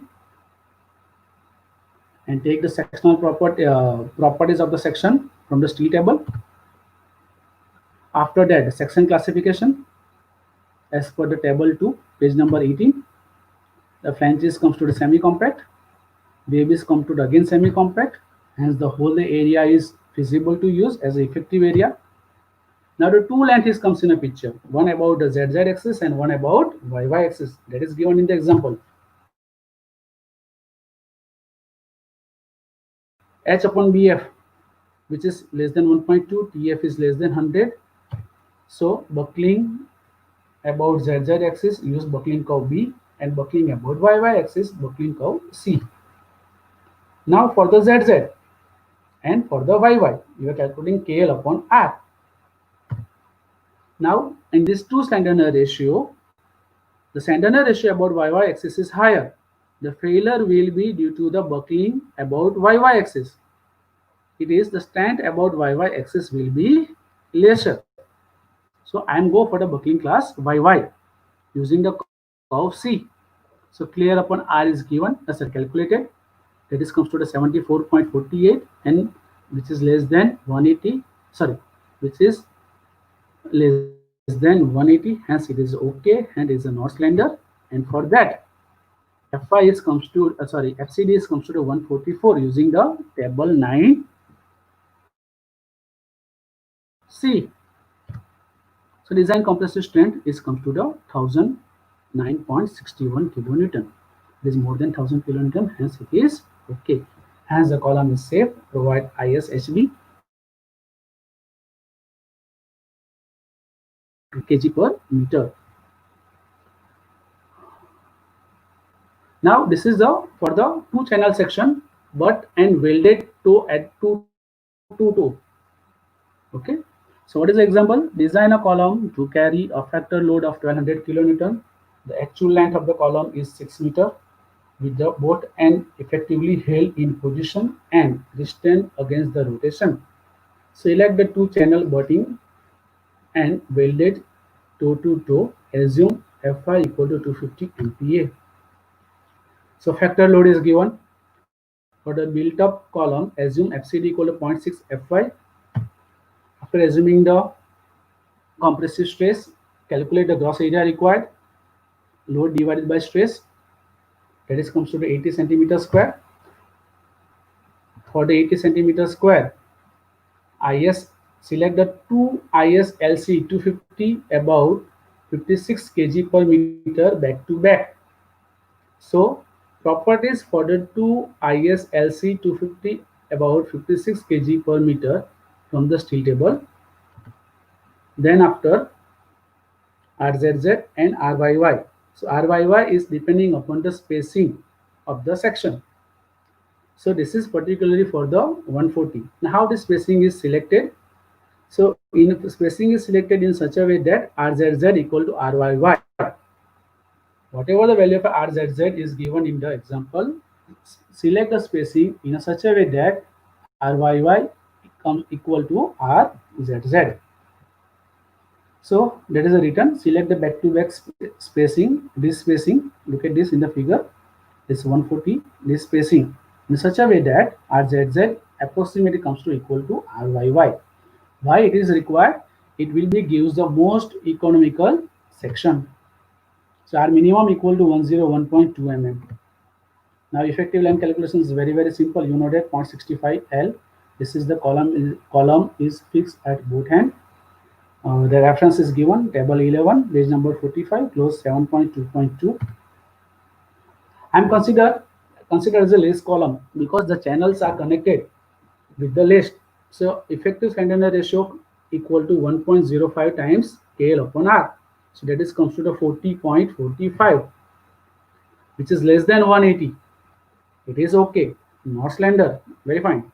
and take the sectional properties of the section from the steel table. After that, section classification as per the table 2, page number 18. The flanges comes to the semi-compact, babies come to the again semi-compact, hence the whole area is feasible to use as an effective area. Now the two lengths comes in a picture, one about the ZZ axis and one about YY axis, that is given in the example. H upon BF, which is less than 1.2, TF is less than 100. So buckling about ZZ axis, use buckling curve B, and buckling about YY axis, buckling curve C. Now for the ZZ and for the YY, you are calculating KL upon R. Now in this two Sandner ratio, the Sandner ratio about YY axis is higher. The failure will be due to the buckling about YY axis. It is the stand about YY axis will be lesser. So I am go for the buckling class YY using the curve C. So clear upon R is given as calculated. That is comes to the 74.48 and which is less than 180. Sorry, which is less than 180. Hence it is okay and is a not slender. And for that, FI is comes to FCD is comes to the 144 using the table 9C. So design compressive strength is comes to the 1009.61 kilonewton. It is more than 1000 kilonewton, hence it is okay. Hence the column is safe. Provide ISHB kg per meter. Now this is the for the two channel section, butt and welded toe at toe. Okay. So what is the example? Design a column to carry a factor load of 1200 kilonewton. The actual length of the column is 6 meter with the both end effectively held in position and restrained against the rotation. Select the two channel butting and welded toe to toe. Assume Fi equal to 250 MPa. So factor load is given. For the built up column, assume FCD equal to 0.6 Fy. After assuming the compressive stress, calculate the gross area required, load divided by stress, that is comes to the 80 centimeter square. For the 80 centimeter square, IS, select the two IS LC 250 about 56 kg per meter back to back. So properties for the two IS LC 250 about 56 kg per meter from the steel table. Then after RZZ and RYY. So RYY is depending upon the spacing of the section. So this is particularly for the 140. Now how the spacing is selected? So spacing is selected in such a way that RZZ equal to RYY. Whatever the value of RZZ is given in the example, select the spacing in such a way that RYY becomes equal to RZZ. So that is a written. Select the back-to-back spacing. This spacing, look at this in the figure. This 140. This spacing in such a way that RZZ approximately comes to equal to RYY. Why it is required? It will be gives the most economical section. So R minimum equal to 101.2 mm. Now effective length calculation is very simple. You know that 0.65 L. This is the column is fixed at both hand. The reference is given, table 11, page number 45, close 7.2.2. I'm consider as a list column because the channels are connected with the list. So effective container ratio equal to 1.05 times KL upon R. So that is comes to the 40.45, which is less than 180. It is okay, not slender, very fine.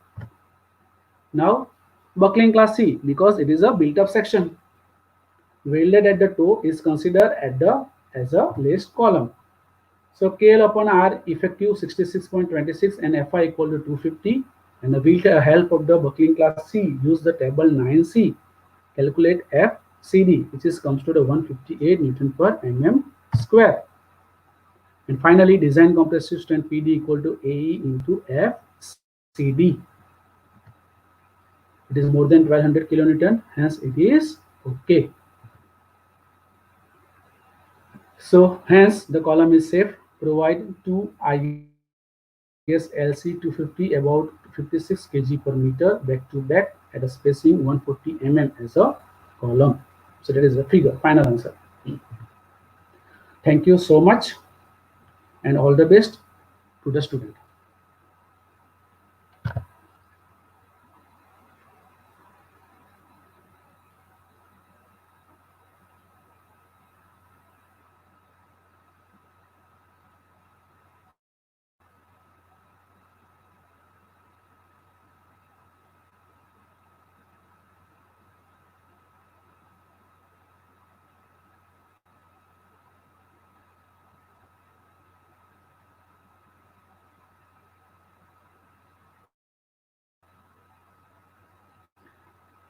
Now buckling class C, because it is a built-up section. Welded at the toe is considered as a laced column. So KL upon R effective 66.26 and Fi equal to 250. And with the help of the buckling class C, use the table 9C. Calculate FCD, which is comes to the 158 Newton per mm square. And finally, design compressive strength PD equal to AE into FCD. It is more than 1200 kilonewton, hence it is okay. So hence the column is safe. Provide 2 IS LC 250 about 56 kg per meter back to back at a spacing 140 mm as a column. So that is the figure, final answer. Thank you so much and all the best to the student.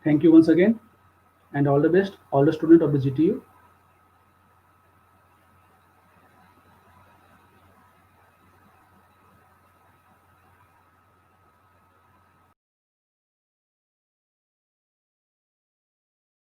Thank you once again and all the best, all the students of the GTU.